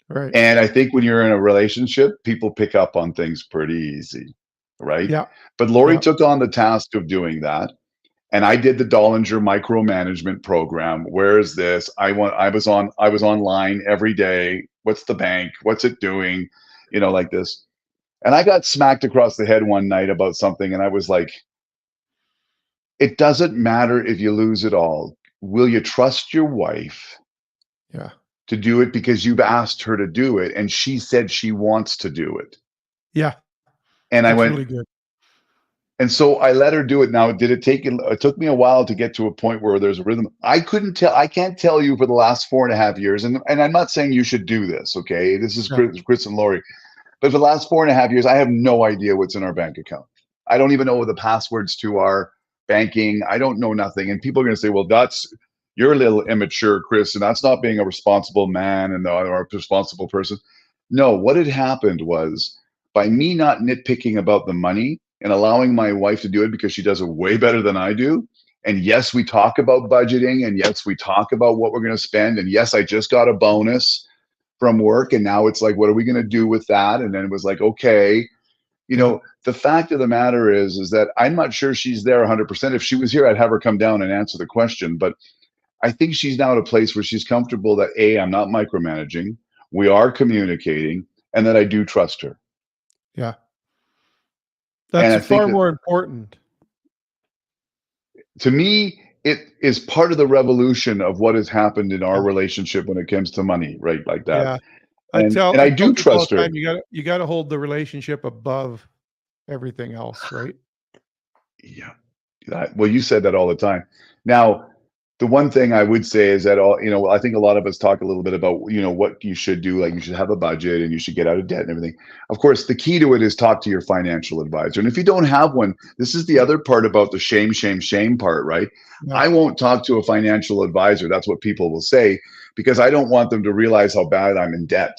Right. And I think when you're in a relationship, people pick up on things pretty easy, right? Yeah. But Lori Yeah. took on the task of doing that. And I did the Dollinger micromanagement program. Where is this? I was online every day. What's the bank? What's it doing? Like this. And I got smacked across the head one night about something, and I was like, it doesn't matter if you lose it all. Will you trust your wife Yeah. to do it because you've asked her to do it, and she said she wants to do it? Yeah. And I That's went, really good. and so I let her do it. Now, it took me a while to get to a point where there's a rhythm. I can't tell you for the last 4.5 years, and I'm not saying you should do this, okay? This is Yeah. Chris and Lori. But for the last 4.5 years, I have no idea what's in our bank account. I don't even know what the passwords to our banking. I don't know nothing. And people are going to say, well, you're a little immature, Chris, and that's not being a responsible man or a responsible person. No, what had happened was, by me not nitpicking about the money and allowing my wife to do it because she does it way better than I do. And yes, we talk about budgeting, and yes, we talk about what we're going to spend. And yes, I just got a bonus from work, and now it's like, what are we going to do with that? And then it was like, okay, the fact of the matter is that I'm not sure she's there 100%. If she was here, I'd have her come down and answer the question. But I think she's now at a place where she's comfortable that I'm not micromanaging, we are communicating, and that I do trust her. Yeah. And I That's think far that, more important. to me, it is part of the revolution of what has happened in our relationship when it comes to money, right? Like that. Yeah. And I I tell do people all trust the her. time, you got to hold the relationship above everything else, right? Yeah. Well, you said that all the time. Now, the one thing I would say is that I think a lot of us talk a little bit about, what you should do. Like, you should have a budget and you should get out of debt and everything. Of course, the key to it is talk to your financial advisor. And if you don't have one, this is the other part about the shame part, right? Yeah. I won't talk to a financial advisor. That's what people will say, because I don't want them to realize how bad I'm in debt.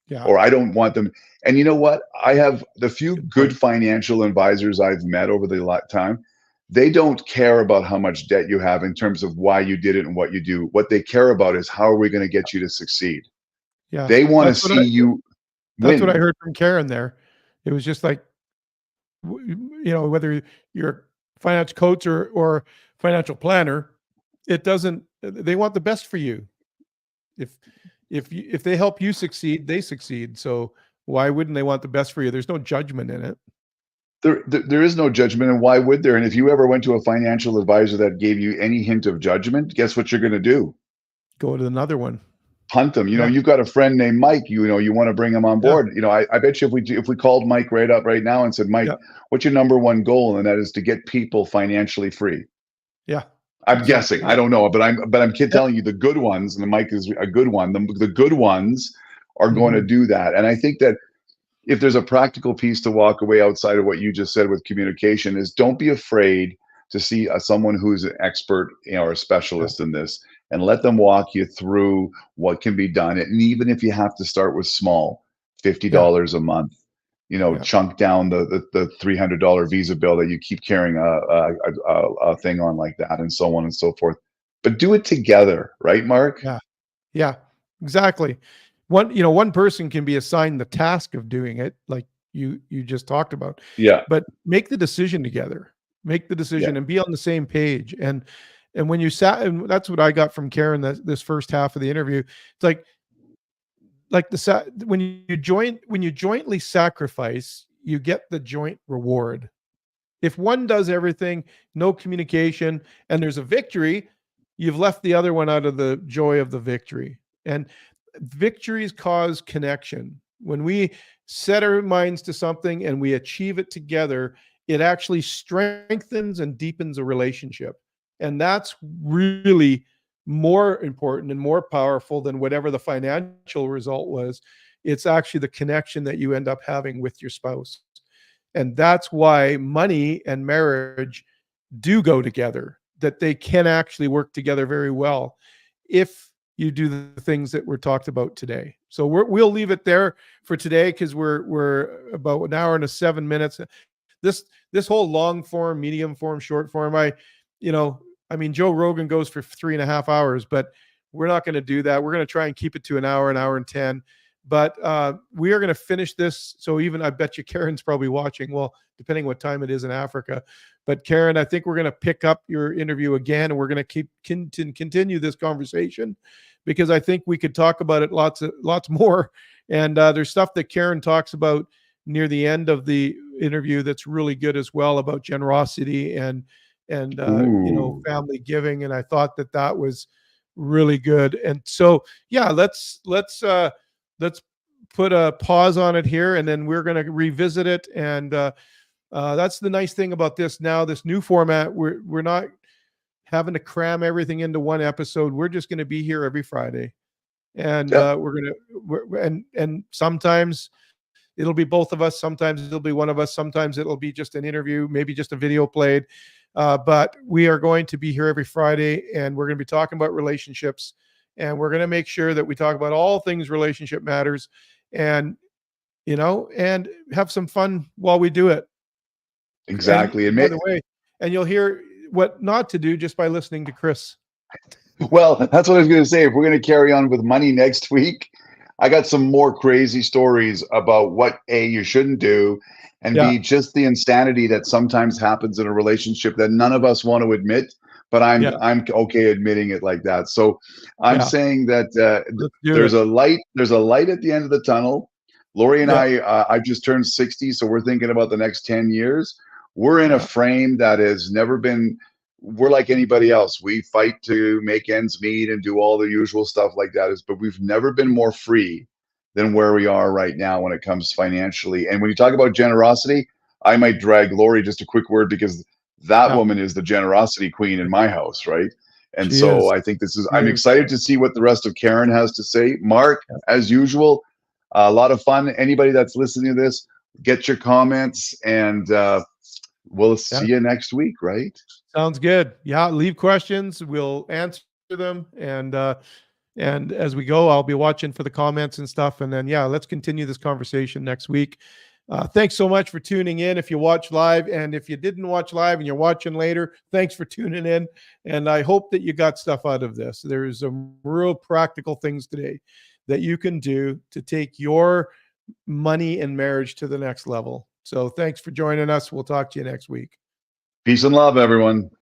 Yeah. Or I don't want them. And you know what? I have the few good financial advisors I've met over the time. They don't care about how much debt you have in terms of why you did it and what you do. What they care about is, how are we going to get you to succeed? Yeah. They want to see you That's win. what I heard from Karen there. It was just like, whether you're a financial coach or financial planner, they want the best for you. If they help you succeed, they succeed. So why wouldn't they want the best for you? There's no judgment in it. There is no judgment, and why would there? And if you ever went to a financial advisor that gave you any hint of judgment, guess what you're going to do? Go to another one. Hunt them. You know, Yeah. you've got a friend named Mike. You know, you want to bring him on Yeah. board. You know, I bet you if we called Mike right up right now and said, Mike, Yeah. what's your number one goal? And that is to get people financially free. Yeah. I'm guessing. I don't know, but I'm Yeah. telling you the good ones, and the Mike is a good one. The good ones are going to Mhm. do that. And I think that if there's a practical piece to walk away outside of what you just said with communication is don't be afraid to see someone who's an expert, you know, or a specialist in this, and let them walk you through what can be done. And even if you have to start with small, Yeah. $50 a month, you know, Yeah. chunk down the $300 Visa bill that you keep carrying a thing on like that, and so on and so forth. But do it together, right, Mark? Yeah. Yeah. Exactly. One person can be assigned the task of doing it, like you just talked about, Yeah, but make the decision together. Make the yeah, decision and be on the same page. And when you sat, and that's what I got from Karen this first half of the interview. It's like when you jointly sacrifice, you get the joint reward. If one does everything, no communication, and there's a victory, you've left the other one out of the joy of the victory. And victories cause connection. When we set our minds to something and we achieve it together, it actually strengthens and deepens a relationship. And that's really more important and more powerful than whatever the financial result was. It's actually the connection that you end up having with your spouse. And that's why money and marriage do go together, that they can actually work together very well if you do the things that were talked about today. So we'll leave it there for today because we're about an hour and 7 minutes. This whole long form, medium form, short form, I mean, Joe Rogan goes for 3.5 hours, but we're not going to do that. We're going to try and keep it to an hour and 10. But we are going to finish this. So even I bet you Karen's probably watching. Well, depending what time it is in Africa. But Karen, I think we're going to pick up your interview again, and we're going to continue this conversation because I think we could talk about it lots more. And there's stuff that Karen talks about near the end of the interview that's really good as well about generosity and Ooh, family giving. And I thought that was really good. And so yeah, let's put a pause on it here, and then we're going to revisit it. And that's the nice thing about this now, this new format. We're not having to cram everything into one episode. We're just going to be here every Friday, and yeah, and sometimes it'll be both of us. Sometimes it'll be one of us. Sometimes it'll be just an interview, maybe just a video played. But we are going to be here every Friday, and we're going to be talking about relationships. And we're going to make sure that we talk about all things relationship matters, and and have some fun while we do it. And exactly. by the way, and you'll hear what not to do just by listening to Chris. Well, that's what I was going to say. If we're going to carry on with money next week, I got some more crazy stories about what A, you shouldn't do, and Yeah, B, just the insanity that sometimes happens in a relationship that none of us want to admit, but yeah, I'm okay admitting it like that. So I'm yeah. saying that Let's do it. there's a light at the end of the tunnel. Lori and Yeah, I've just turned 60, so we're thinking about the next 10 years. We're in a yeah, frame that has never been. We're like anybody else. We fight to make ends meet and do all the usual stuff like that. But we've never been more free than where we are right now when it comes financially. And when you talk about generosity, I might drag Lori just a quick word because that yeah. woman is the generosity queen in my house, right? And She so is. I think She I'm is. excited to see what the rest of Karen has to say. Mark, Yeah, as usual, a lot of fun. Anybody that's listening to this, get your comments, and we'll yeah. see you next week, right? Sounds good. Yeah, leave questions. We'll answer them, and as we go, I'll be watching for the comments and stuff. And then yeah, let's continue this conversation next week. Thanks so much for tuning in. If you watch live, and if you didn't watch live and you're watching later, thanks for tuning in. And I hope that you got stuff out of this. There's some real practical things today that you can do to take your money and marriage to the next level. So thanks for joining us. We'll talk to you next week. Peace and love, everyone.